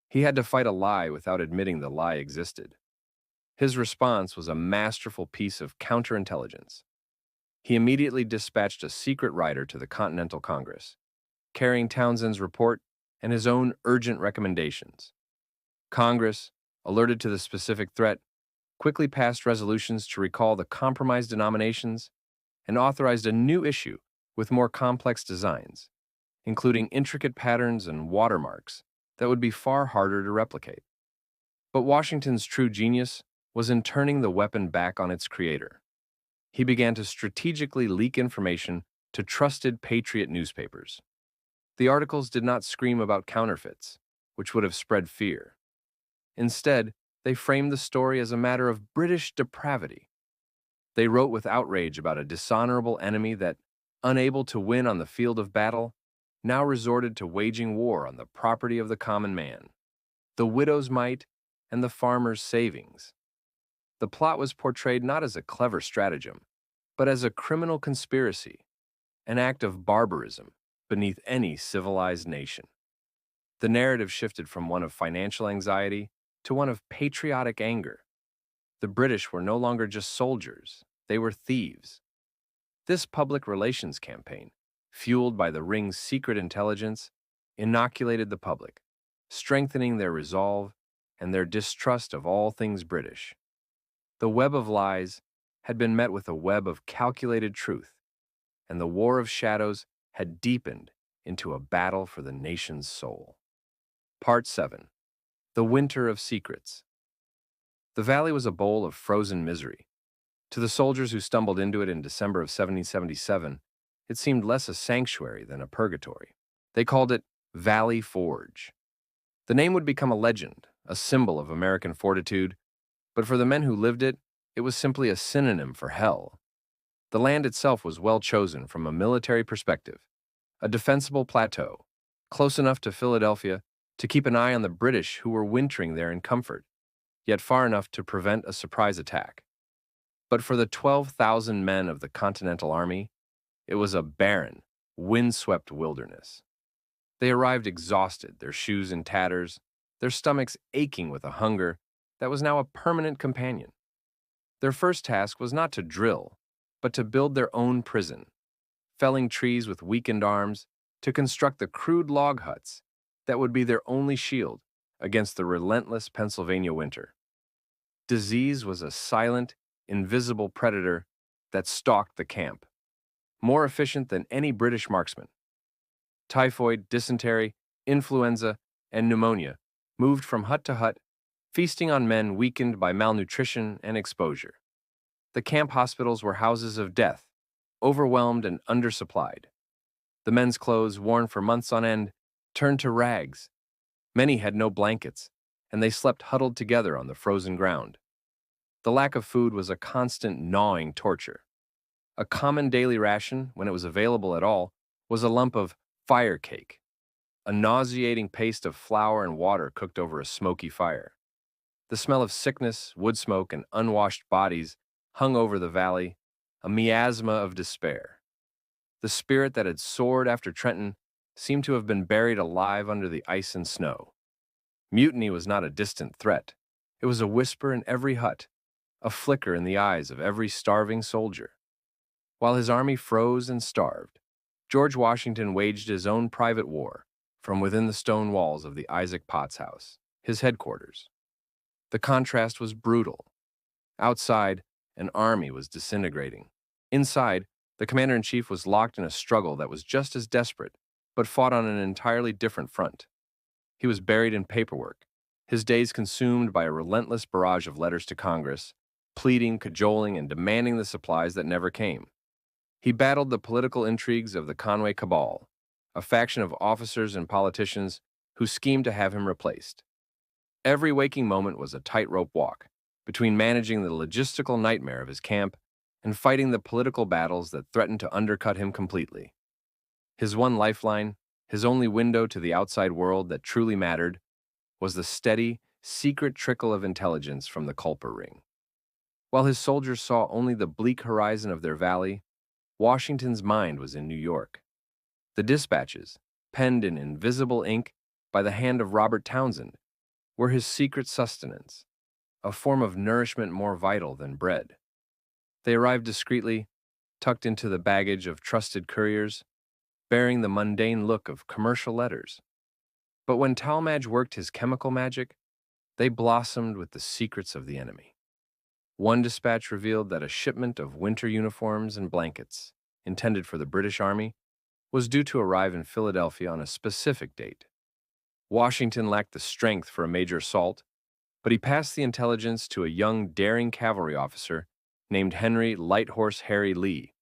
He had to fight a lie without admitting the lie existed. His response was a masterful piece of counterintelligence. He immediately dispatched a secret rider to the Continental Congress, carrying Townsend's report and his own urgent recommendations. Congress, alerted to the specific threat, quickly passed resolutions to recall the compromised denominations and authorized a new issue with more complex designs, including intricate patterns and watermarks that would be far harder to replicate. But Washington's true genius was in turning the weapon back on its creator. He began to strategically leak information to trusted patriot newspapers. The articles did not scream about counterfeits, which would have spread fear. Instead, they framed the story as a matter of British depravity. They wrote with outrage about a dishonorable enemy that, unable to win on the field of battle, now resorted to waging war on the property of the common man, the widow's mite and the farmer's savings. The plot was portrayed not as a clever stratagem, but as a criminal conspiracy, an act of barbarism beneath any civilized nation. The narrative shifted from one of financial anxiety to one of patriotic anger. The British were no longer just soldiers, they were thieves. This public relations campaign, fueled by the ring's secret intelligence, inoculated the public, strengthening their resolve and their distrust of all things British. The web of lies had been met with a web of calculated truth, and the war of shadows had deepened into a battle for the nation's soul. Part 7. The Winter of Secrets. The valley was a bowl of frozen misery. To the soldiers who stumbled into it in December of 1777, it seemed less a sanctuary than a purgatory. They called it Valley Forge. The name would become a legend, a symbol of American fortitude, but for the men who lived it, it was simply a synonym for hell. The land itself was well chosen from a military perspective, a defensible plateau, close enough to Philadelphia to keep an eye on the British who were wintering there in comfort, yet far enough to prevent a surprise attack. But for the 12,000 men of the Continental Army, it was a barren, windswept wilderness. They arrived exhausted, their shoes in tatters, their stomachs aching with a hunger that was now a permanent companion. Their first task was not to drill, but to build their own prison, felling trees with weakened arms to construct the crude log huts that would be their only shield against the relentless Pennsylvania winter. Disease was a silent, invisible predator that stalked the camp, more efficient than any British marksman. Typhoid, dysentery, influenza, and pneumonia moved from hut to hut, feasting on men weakened by malnutrition and exposure. The camp hospitals were houses of death, overwhelmed and undersupplied. The men's clothes, worn for months on end, turned to rags. Many had no blankets, and they slept huddled together on the frozen ground. The lack of food was a constant gnawing torture. A common daily ration, when it was available at all, was a lump of fire cake, a nauseating paste of flour and water cooked over a smoky fire. The smell of sickness, wood smoke, and unwashed bodies hung over the valley, a miasma of despair. The spirit that had soared after Trenton seemed to have been buried alive under the ice and snow. Mutiny was not a distant threat. It was a whisper in every hut, a flicker in the eyes of every starving soldier. While his army froze and starved, George Washington waged his own private war from within the stone walls of the Isaac Potts House, his headquarters. The contrast was brutal. Outside, an army was disintegrating. Inside, the commander-in-chief was locked in a struggle that was just as desperate, but fought on an entirely different front. He was buried in paperwork, his days consumed by a relentless barrage of letters to Congress, pleading, cajoling, and demanding the supplies that never came. He battled the political intrigues of the Conway cabal, a faction of officers and politicians who schemed to have him replaced. Every waking moment was a tightrope walk between managing the logistical nightmare of his camp and fighting the political battles that threatened to undercut him completely. His one lifeline, his only window to the outside world that truly mattered, was the steady, secret trickle of intelligence from the Culper Ring. While his soldiers saw only the bleak horizon of their valley, Washington's mind was in New York. The dispatches, penned in invisible ink by the hand of Robert Townsend, were his secret sustenance, a form of nourishment more vital than bread. They arrived discreetly, tucked into the baggage of trusted couriers, bearing the mundane look of commercial letters. But when Talmadge worked his chemical magic, they blossomed with the secrets of the enemy. One dispatch revealed that a shipment of winter uniforms and blankets, intended for the British Army, was due to arrive in Philadelphia on a specific date. Washington lacked the strength for a major assault, but he passed the intelligence to a young, daring cavalry officer named Henry Light Horse Harry Lee.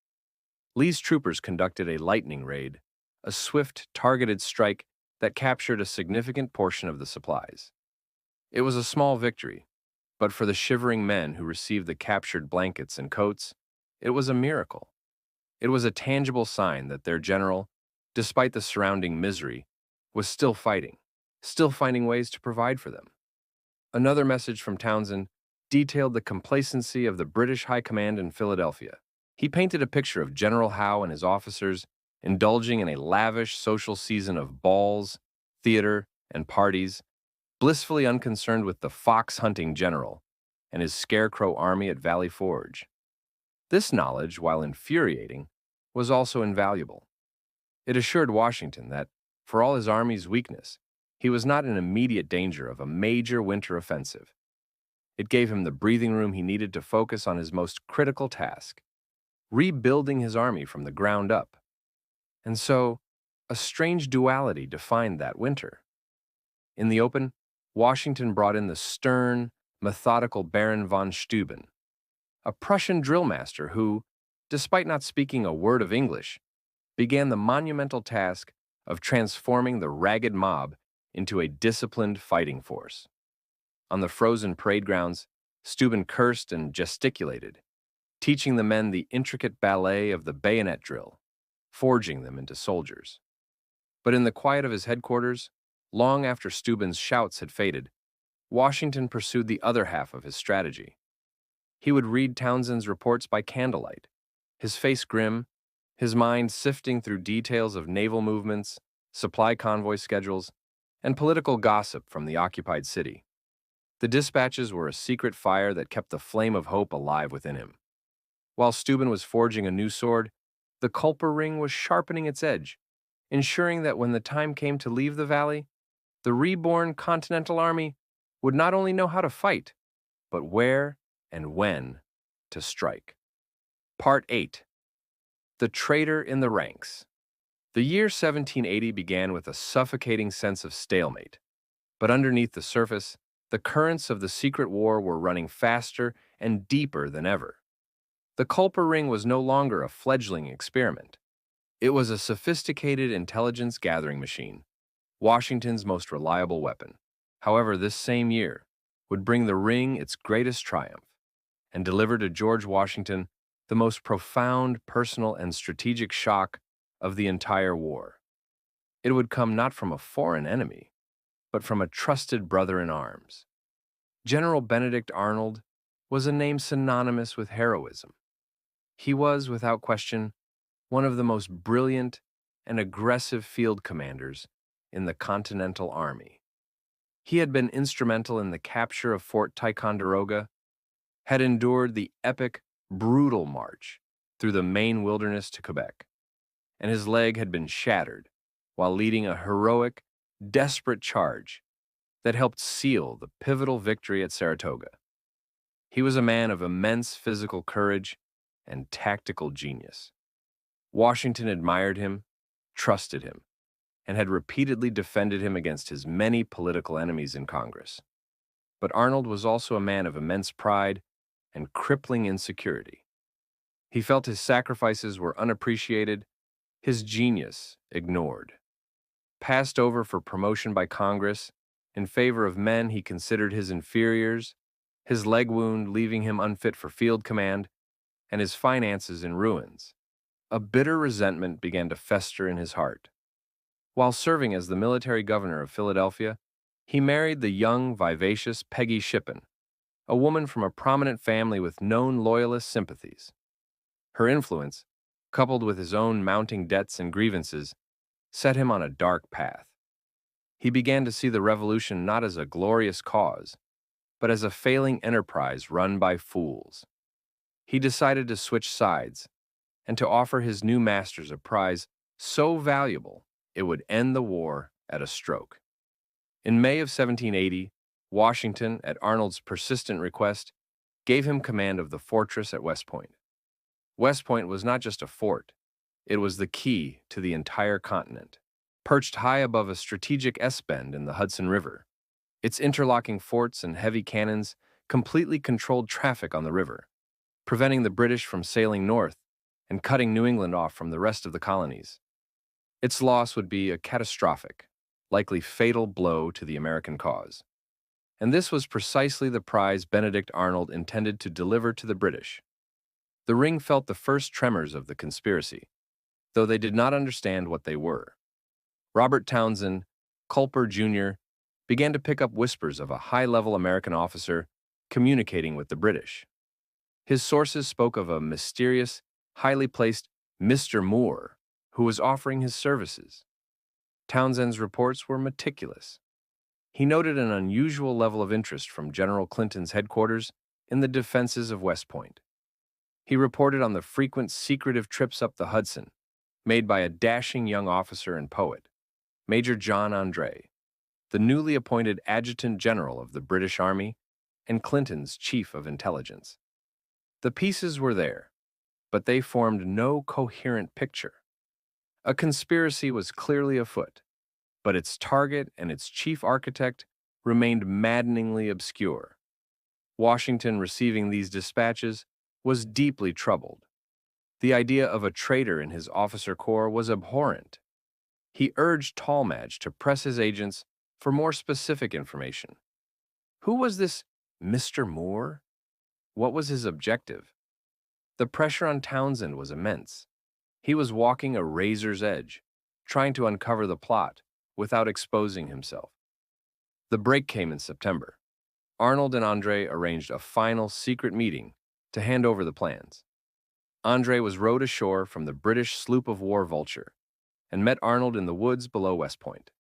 Lee's troopers conducted a lightning raid, a swift, targeted strike that captured a significant portion of the supplies. It was a small victory, but for the shivering men who received the captured blankets and coats, it was a miracle. It was a tangible sign that their general, despite the surrounding misery, was still fighting, still finding ways to provide for them. Another message from Townsend detailed the complacency of the British High Command in Philadelphia. He painted a picture of General Howe and his officers indulging in a lavish social season of balls, theater, and parties, blissfully unconcerned with the fox-hunting general and his scarecrow army at Valley Forge. This knowledge, while infuriating, was also invaluable. It assured Washington that, for all his army's weakness, he was not in immediate danger of a major winter offensive. It gave him the breathing room he needed to focus on his most critical task, rebuilding his army from the ground up. And so, a strange duality defined that winter. In the open, Washington brought in the stern, methodical Baron von Steuben, a Prussian drill master who, despite not speaking a word of English, began the monumental task of transforming the ragged mob into a disciplined fighting force. On the frozen parade grounds, Steuben cursed and gesticulated, teaching the men the intricate ballet of the bayonet drill, forging them into soldiers. But in the quiet of his headquarters, long after Steuben's shouts had faded, Washington pursued the other half of his strategy. He would read Townsend's reports by candlelight, his face grim, his mind sifting through details of naval movements, supply convoy schedules, and political gossip from the occupied city. The dispatches were a secret fire that kept the flame of hope alive within him. While Steuben was forging a new sword, the Culper Ring was sharpening its edge, ensuring that when the time came to leave the valley, the reborn Continental Army would not only know how to fight, but where and when to strike. Part 8. The Traitor in the Ranks. The year 1780 began with a suffocating sense of stalemate, but underneath the surface, the currents of the secret war were running faster and deeper than ever. The Culper Ring was no longer a fledgling experiment. It was a sophisticated intelligence gathering machine, Washington's most reliable weapon. However, this same year would bring the Ring its greatest triumph and deliver to George Washington the most profound personal and strategic shock of the entire war. It would come not from a foreign enemy, but from a trusted brother in arms. General Benedict Arnold was a name synonymous with heroism. He was, without question, one of the most brilliant and aggressive field commanders in the Continental Army. He had been instrumental in the capture of Fort Ticonderoga, had endured the epic, brutal march through the Maine wilderness to Quebec, and his leg had been shattered while leading a heroic, desperate charge that helped seal the pivotal victory at Saratoga. He was a man of immense physical courage and tactical genius. Washington admired him, trusted him, and had repeatedly defended him against his many political enemies in Congress. But Arnold was also a man of immense pride and crippling insecurity. He felt his sacrifices were unappreciated, his genius ignored. Passed over for promotion by Congress in favor of men he considered his inferiors, his leg wound leaving him unfit for field command, and his finances in ruins, a bitter resentment began to fester in his heart. While serving as the military governor of Philadelphia, he married the young, vivacious Peggy Shippen, a woman from a prominent family with known loyalist sympathies. Her influence, coupled with his own mounting debts and grievances, set him on a dark path. He began to see the revolution not as a glorious cause, but as a failing enterprise run by fools. He decided to switch sides and to offer his new masters a prize so valuable it would end the war at a stroke. In May of 1780, Washington, at Arnold's persistent request, gave him command of the fortress at West Point. West Point was not just a fort, it was the key to the entire continent. Perched high above a strategic S-bend in the Hudson River, its interlocking forts and heavy cannons completely controlled traffic on the river, preventing the British from sailing north and cutting New England off from the rest of the colonies. Its loss would be a catastrophic, likely fatal blow to the American cause. And this was precisely the prize Benedict Arnold intended to deliver to the British. The Ring felt the first tremors of the conspiracy, though they did not understand what they were. Robert Townsend, Culper Jr., began to pick up whispers of a high-level American officer communicating with the British. His sources spoke of a mysterious, highly placed Mr. Moore who was offering his services. Townsend's reports were meticulous. He noted an unusual level of interest from General Clinton's headquarters in the defenses of West Point. He reported on the frequent secretive trips up the Hudson, made by a dashing young officer and poet, Major John Andre, the newly appointed Adjutant General of the British Army and Clinton's Chief of Intelligence. The pieces were there, but they formed no coherent picture. A conspiracy was clearly afoot, but its target and its chief architect remained maddeningly obscure. Washington, receiving these dispatches, was deeply troubled. The idea of a traitor in his officer corps was abhorrent. He urged Talmadge to press his agents for more specific information. Who was this Mr. Moore? What was his objective? The pressure on Townsend was immense. He was walking a razor's edge, trying to uncover the plot without exposing himself. The break came in September. Arnold and Andre arranged a final secret meeting to hand over the plans. Andre was rowed ashore from the British sloop of war Vulture and met Arnold in the woods below West Point.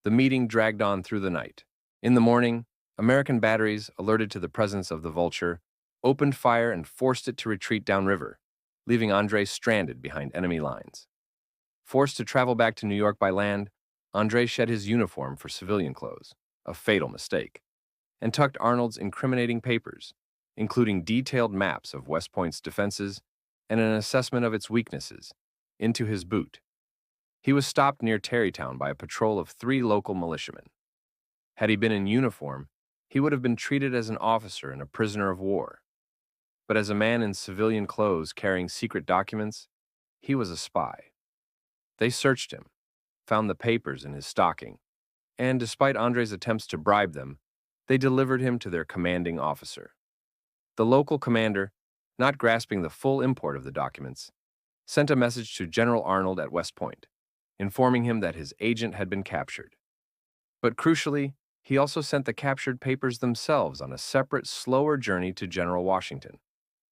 The meeting dragged on through the night. In the morning, American batteries, alerted to the presence of the Vulture, opened fire and forced it to retreat downriver, leaving Andre stranded behind enemy lines. Forced to travel back to New York by land, Andre shed his uniform for civilian clothes, a fatal mistake, and tucked Arnold's incriminating papers, including detailed maps of West Point's defenses and an assessment of its weaknesses, into his boot. He was stopped near Tarrytown by a patrol of 3 local militiamen. Had he been in uniform, he would have been treated as an officer and a prisoner of war. But as a man in civilian clothes carrying secret documents, he was a spy. They searched him, found the papers in his stocking, and despite Andre's attempts to bribe them, they delivered him to their commanding officer. The local commander, not grasping the full import of the documents, sent a message to General Arnold at West Point, informing him that his agent had been captured. But crucially, he also sent the captured papers themselves on a separate, slower journey to General Washington,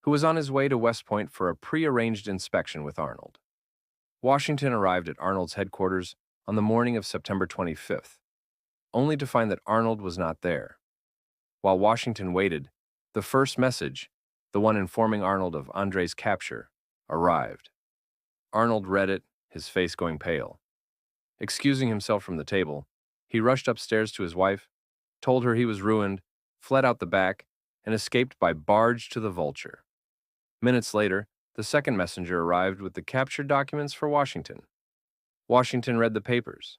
who was on his way to West Point for a pre-arranged inspection with Arnold. Washington arrived at Arnold's headquarters on the morning of September 25th, only to find that Arnold was not there. While Washington waited, the first message, the one informing Arnold of Andre's capture, arrived. Arnold read it, his face going pale. Excusing himself from the table, he rushed upstairs to his wife, told her he was ruined, fled out the back, and escaped by barge to the Vulture. Minutes later, the second messenger arrived with the captured documents for Washington. Washington read the papers.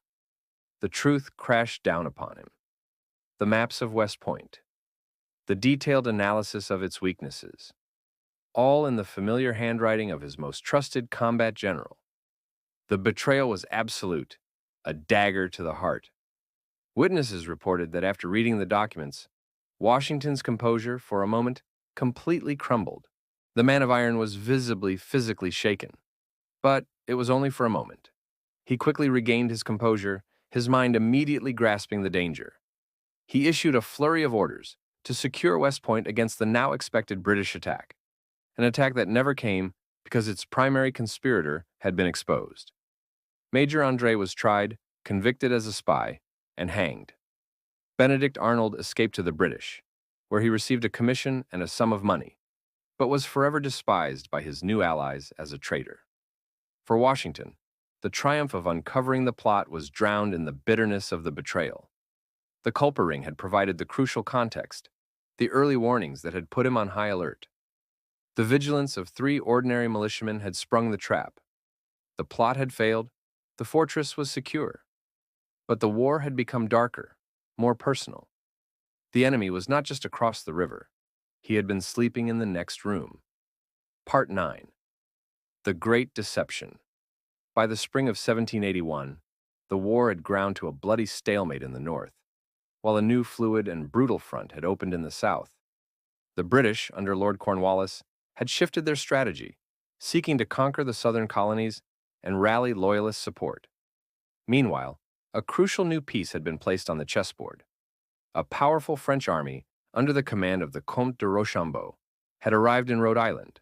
The truth crashed down upon him. The maps of West Point, the detailed analysis of its weaknesses, all in the familiar handwriting of his most trusted combat general. The betrayal was absolute, a dagger to the heart. Witnesses reported that after reading the documents, Washington's composure, for a moment, completely crumbled. The man of iron was visibly, physically shaken. But it was only for a moment. He quickly regained his composure, his mind immediately grasping the danger. He issued a flurry of orders to secure West Point against the now expected British attack, an attack that never came because its primary conspirator had been exposed. Major Andre was tried, convicted as a spy, and hanged. Benedict Arnold escaped to the British, where he received a commission and a sum of money, but was forever despised by his new allies as a traitor. For Washington, the triumph of uncovering the plot was drowned in the bitterness of the betrayal. The culper ring had provided the crucial context, the early warnings that had put him on high alert. The vigilance of 3 ordinary militiamen had sprung the trap. The plot had failed, the fortress was secure. But the war had become darker, more personal. The enemy was not just across the river. He had been sleeping in the next room. Part 9. The Great Deception. By the spring of 1781, the war had ground to a bloody stalemate in the north, while a new fluid and brutal front had opened in the south. The British, under Lord Cornwallis, had shifted their strategy, seeking to conquer the southern colonies and rally loyalist support. Meanwhile, a crucial new piece had been placed on the chessboard. A powerful French army, under the command of the Comte de Rochambeau, had arrived in Rhode Island,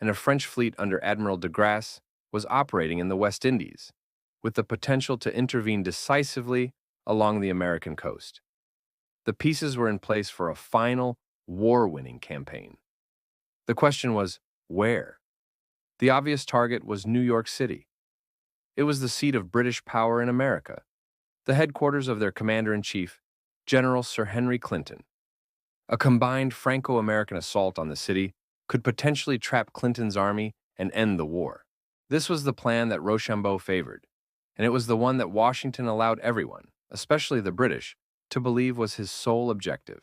and a French fleet under Admiral de Grasse was operating in the West Indies, with the potential to intervene decisively along the American coast. The pieces were in place for a final, war-winning campaign. The question was, where? The obvious target was New York City. It was the seat of British power in America, the headquarters of their commander-in-chief, General Sir Henry Clinton. A combined Franco-American assault on the city could potentially trap Clinton's army and end the war. This was the plan that Rochambeau favored, and it was the one that Washington allowed everyone, especially the British, to believe was his sole objective.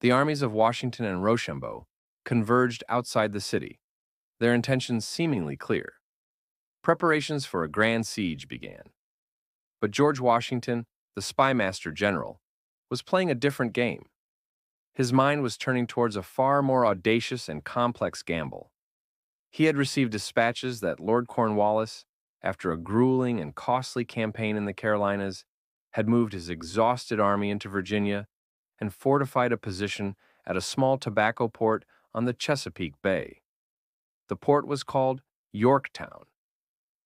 The armies of Washington and Rochambeau converged outside the city, their intentions seemingly clear. Preparations for a grand siege began. But George Washington, the spymaster general, was playing a different game. His mind was turning towards a far more audacious and complex gamble. He had received dispatches that Lord Cornwallis, after a grueling and costly campaign in the Carolinas, had moved his exhausted army into Virginia and fortified a position at a small tobacco port on the Chesapeake Bay. The port was called Yorktown.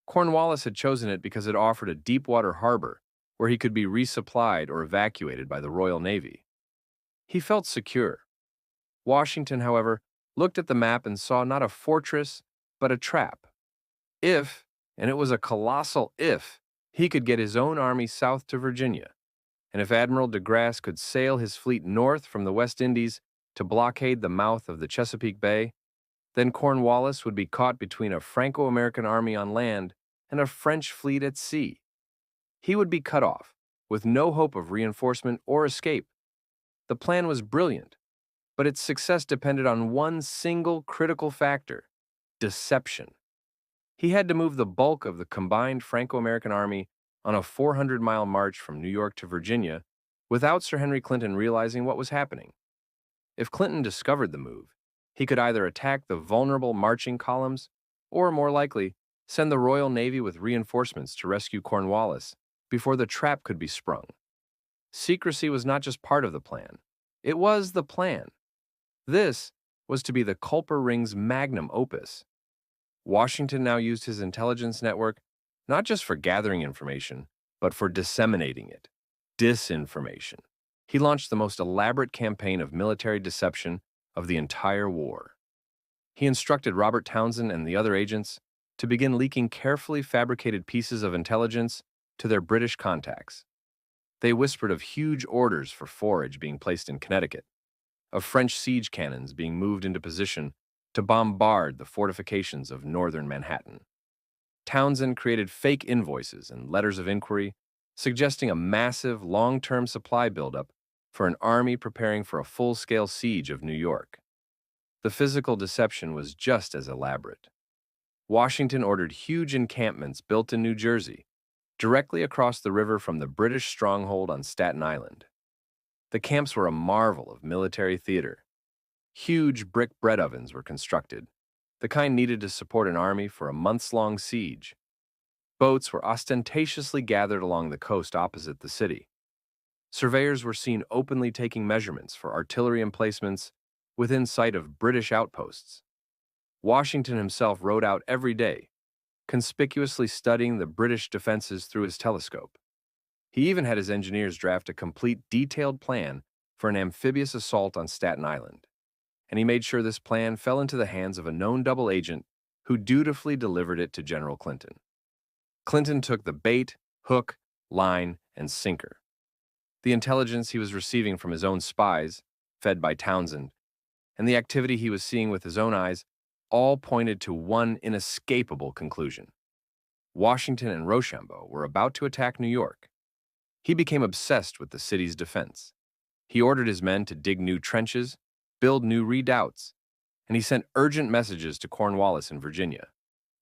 Cornwallis had chosen it because it offered a deep-water harbor where he could be resupplied or evacuated by the Royal Navy. He felt secure. Washington, however, looked at the map and saw not a fortress, but a trap. If, and it was a colossal if, he could get his own army south to Virginia, and if Admiral de Grasse could sail his fleet north from the West Indies to blockade the mouth of the Chesapeake Bay, then Cornwallis would be caught between a Franco-American army on land and a French fleet at sea. He would be cut off, with no hope of reinforcement or escape. The plan was brilliant, but its success depended on one single critical factor: deception. He had to move the bulk of the combined Franco-American army on a 400-mile march from New York to Virginia without Sir Henry Clinton realizing what was happening. If Clinton discovered the move, he could either attack the vulnerable marching columns or, more likely, send the Royal Navy with reinforcements to rescue Cornwallis before the trap could be sprung. Secrecy was not just part of the plan, it was the plan. This was to be the Culper Ring's magnum opus. Washington now used his intelligence network not just for gathering information, but for disseminating it. Disinformation. He launched the most elaborate campaign of military deception of the entire war. He instructed Robert Townsend and the other agents to begin leaking carefully fabricated pieces of intelligence to their British contacts. They whispered of huge orders for forage being placed in Connecticut, of French siege cannons being moved into position to bombard the fortifications of northern Manhattan. Townsend created fake invoices and letters of inquiry, suggesting a massive, long-term supply buildup for an army preparing for a full-scale siege of New York. The physical deception was just as elaborate. Washington ordered huge encampments built in New Jersey, directly across the river from the British stronghold on Staten Island. The camps were a marvel of military theater. Huge brick bread ovens were constructed, the kind needed to support an army for a months-long siege. Boats were ostentatiously gathered along the coast opposite the city. Surveyors were seen openly taking measurements for artillery emplacements within sight of British outposts. Washington himself rode out every day, conspicuously studying the British defenses through his telescope. He even had his engineers draft a complete detailed plan for an amphibious assault on Staten Island, and he made sure this plan fell into the hands of a known double agent who dutifully delivered it to General Clinton. Clinton took the bait, hook, line, and sinker. The intelligence he was receiving from his own spies, fed by Townsend, and the activity he was seeing with his own eyes all pointed to one inescapable conclusion. Washington and Rochambeau were about to attack New York. He became obsessed with the city's defense. He ordered his men to dig new trenches, build new redoubts, and he sent urgent messages to Cornwallis in Virginia,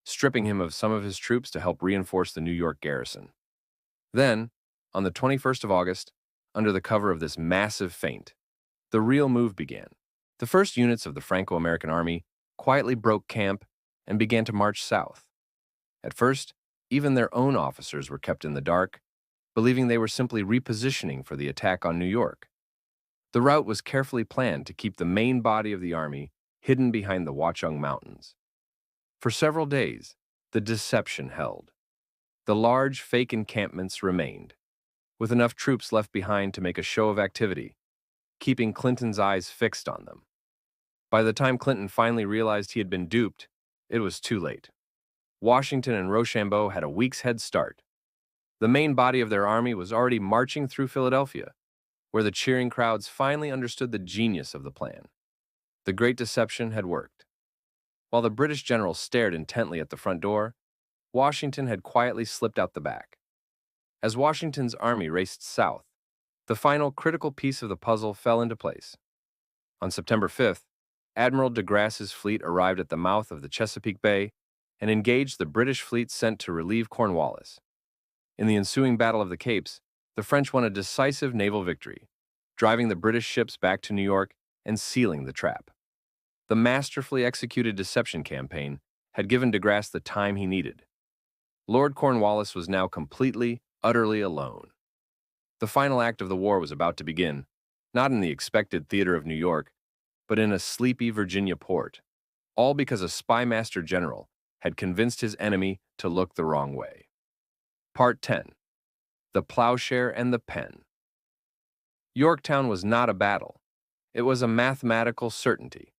stripping him of some of his troops to help reinforce the New York garrison. Then, on the 21st of August, under the cover of this massive feint, the real move began. The first units of the Franco-American army quietly broke camp and began to march south. At first, even their own officers were kept in the dark, believing they were simply repositioning for the attack on New York. The route was carefully planned to keep the main body of the army hidden behind the Watchung Mountains. For several days, the deception held. The large fake encampments remained, with enough troops left behind to make a show of activity, keeping Clinton's eyes fixed on them. By the time Clinton finally realized he had been duped, it was too late. Washington and Rochambeau had a week's head start. The main body of their army was already marching through Philadelphia, where the cheering crowds finally understood the genius of the plan. The great deception had worked. While the British general stared intently at the front door, Washington had quietly slipped out the back. As Washington's army raced south, the final critical piece of the puzzle fell into place. On September 5th, Admiral de Grasse's fleet arrived at the mouth of the Chesapeake Bay and engaged the British fleet sent to relieve Cornwallis. In the ensuing Battle of the Capes, the French won a decisive naval victory, driving the British ships back to New York and sealing the trap. The masterfully executed deception campaign had given de Grasse the time he needed. Lord Cornwallis was now completely, utterly alone. The final act of the war was about to begin, not in the expected theater of New York, but in a sleepy Virginia port, all because a spymaster general had convinced his enemy to look the wrong way. Part 10. The Plowshare and the Pen. Yorktown was not a battle. It was a mathematical certainty.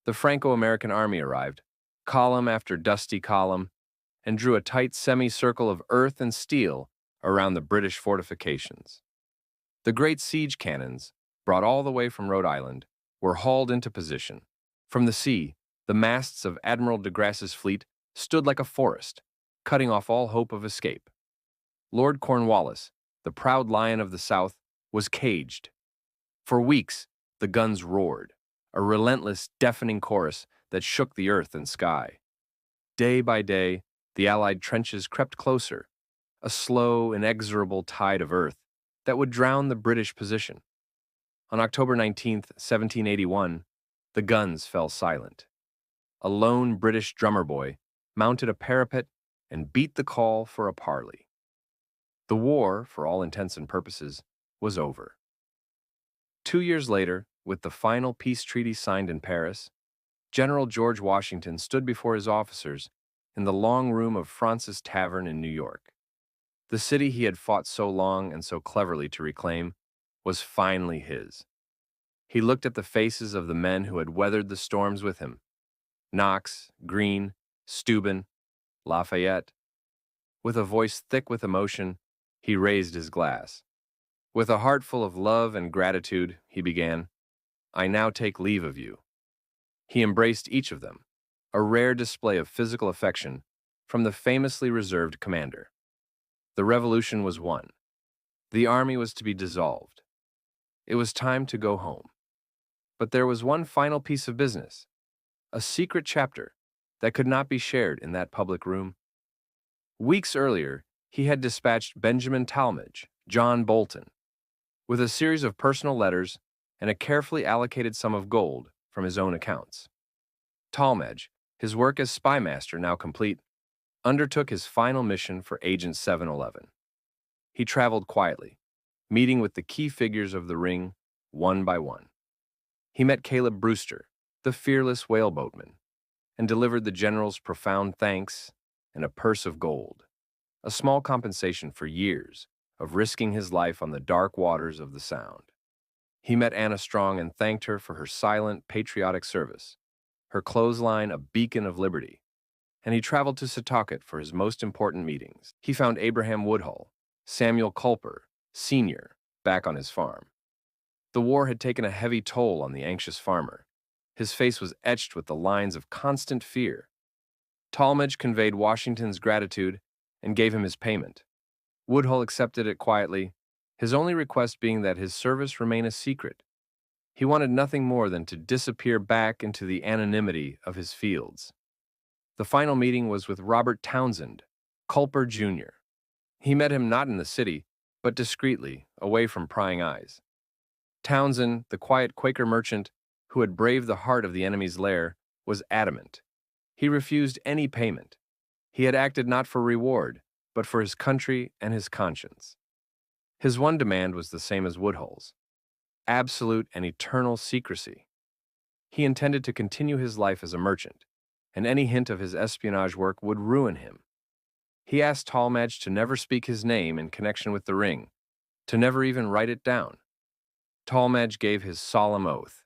The Franco-American army arrived, column after dusty column, and drew a tight semicircle of earth and steel around the British fortifications. The great siege cannons, brought all the way from Rhode Island, were hauled into position. From the sea, the masts of Admiral de Grasse's fleet stood like a forest, cutting off all hope of escape. Lord Cornwallis, the proud lion of the South, was caged. For weeks, the guns roared, a relentless, deafening chorus that shook the earth and sky. Day by day, the Allied trenches crept closer, a slow, inexorable tide of earth that would drown the British position. On October 19, 1781, the guns fell silent. A lone British drummer boy mounted a parapet and beat the call for a parley. The war, for all intents and purposes, was over. 2 years later, with the final peace treaty signed in Paris, General George Washington stood before his officers in the long room of Fraunces Tavern in New York. The city he had fought so long and so cleverly to reclaim was finally his. He looked at the faces of the men who had weathered the storms with him: Knox, Greene, Steuben, Lafayette. With a voice thick with emotion, he raised his glass. With a heart full of love and gratitude, he began, "I now take leave of you." He embraced each of them, a rare display of physical affection from the famously reserved commander. The revolution was won. The army was to be dissolved. It was time to go home. But there was one final piece of business, a secret chapter that could not be shared in that public room. Weeks earlier, he had dispatched Benjamin Talmadge, John Bolton, with a series of personal letters and a carefully allocated sum of gold from his own accounts. Talmadge, his work as spy master now complete, undertook his final mission for Agent 711. He traveled quietly, meeting with the key figures of the ring one by one. He met Caleb Brewster, the fearless whaleboatman, and delivered the general's profound thanks and a purse of gold, a small compensation for years of risking his life on the dark waters of the Sound. He met Anna Strong and thanked her for her silent, patriotic service, her clothesline a beacon of liberty, and he traveled to Setauket for his most important meetings. He found Abraham Woodhull, Samuel Culper, Sr., back on his farm. The war had taken a heavy toll on the anxious farmer. His face was etched with the lines of constant fear. Talmadge conveyed Washington's gratitude and gave him his payment. Woodhull accepted it quietly, his only request being that his service remain a secret. He wanted nothing more than to disappear back into the anonymity of his fields. The final meeting was with Robert Townsend, Culper Jr. He met him not in the city, but discreetly, away from prying eyes. Townsend, the quiet Quaker merchant who had braved the heart of the enemy's lair, was adamant. He refused any payment. He had acted not for reward, but for his country and his conscience. His one demand was the same as Woodhull's: absolute and eternal secrecy. He intended to continue his life as a merchant, and any hint of his espionage work would ruin him. He asked Talmadge to never speak his name in connection with the ring, to never even write it down. Talmadge gave his solemn oath.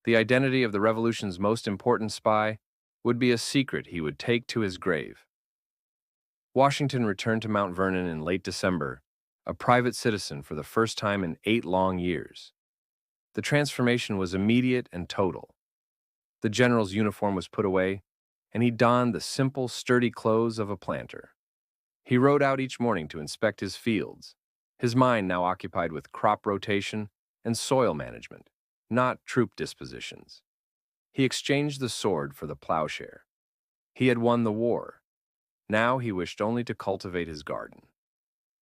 The identity of the Revolution's most important spy would be a secret he would take to his grave. Washington returned to Mount Vernon in late December, a private citizen for the first time in 8 long years. The transformation was immediate and total. The general's uniform was put away, and he donned the simple, sturdy clothes of a planter. He rode out each morning to inspect his fields, his mind now occupied with crop rotation and soil management, not troop dispositions. He exchanged the sword for the plowshare. He had won the war. Now he wished only to cultivate his garden.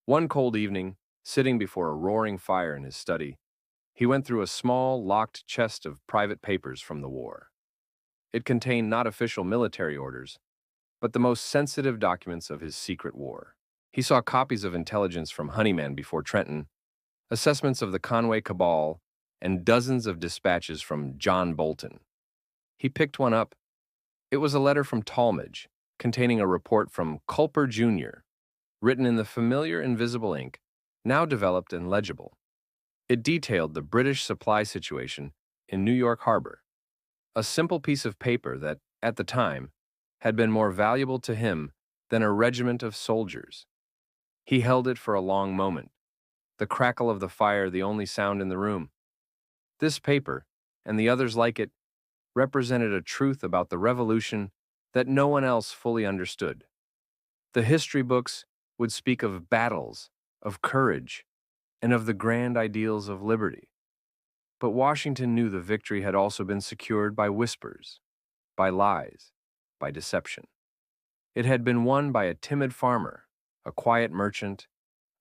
One cold evening, sitting before a roaring fire in his study, he went through a small, locked chest of private papers from the war. It contained not official military orders, but the most sensitive documents of his secret war. He saw copies of intelligence from Honeyman before Trenton, assessments of the Conway cabal, and dozens of dispatches from John Bolton. He picked one up. It was a letter from Talmadge, containing a report from Culper Jr., written in the familiar invisible ink, now developed and legible. It detailed the British supply situation in New York Harbor, a simple piece of paper that, at the time, had been more valuable to him than a regiment of soldiers. He held it for a long moment, the crackle of the fire the only sound in the room. This paper, and the others like it, represented a truth about the Revolution that no one else fully understood. The history books would speak of battles, of courage, and of the grand ideals of liberty. But Washington knew the victory had also been secured by whispers, by lies, by deception. It had been won by a timid farmer, a quiet merchant,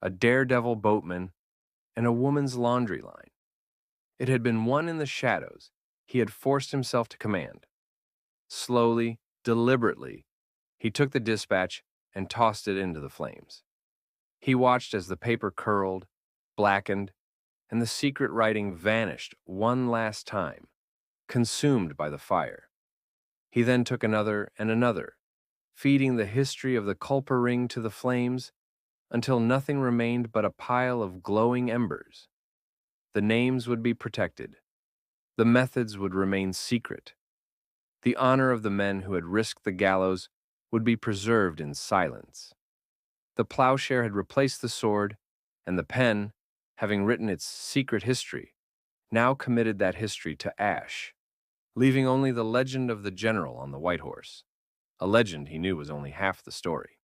a daredevil boatman, and a woman's laundry line. It had been won in the shadows he had forced himself to command. Slowly, deliberately, he took the dispatch and tossed it into the flames. He watched as the paper curled, blackened, and the secret writing vanished one last time, consumed by the fire. He then took another and another, feeding the history of the Culper ring to the flames until nothing remained but a pile of glowing embers. The names would be protected. The methods would remain secret. The honor of the men who had risked the gallows would be preserved in silence. The plowshare had replaced the sword, and the pen, having written its secret history, now committed that history to ash, leaving only the legend of the general on the white horse, a legend he knew was only half the story.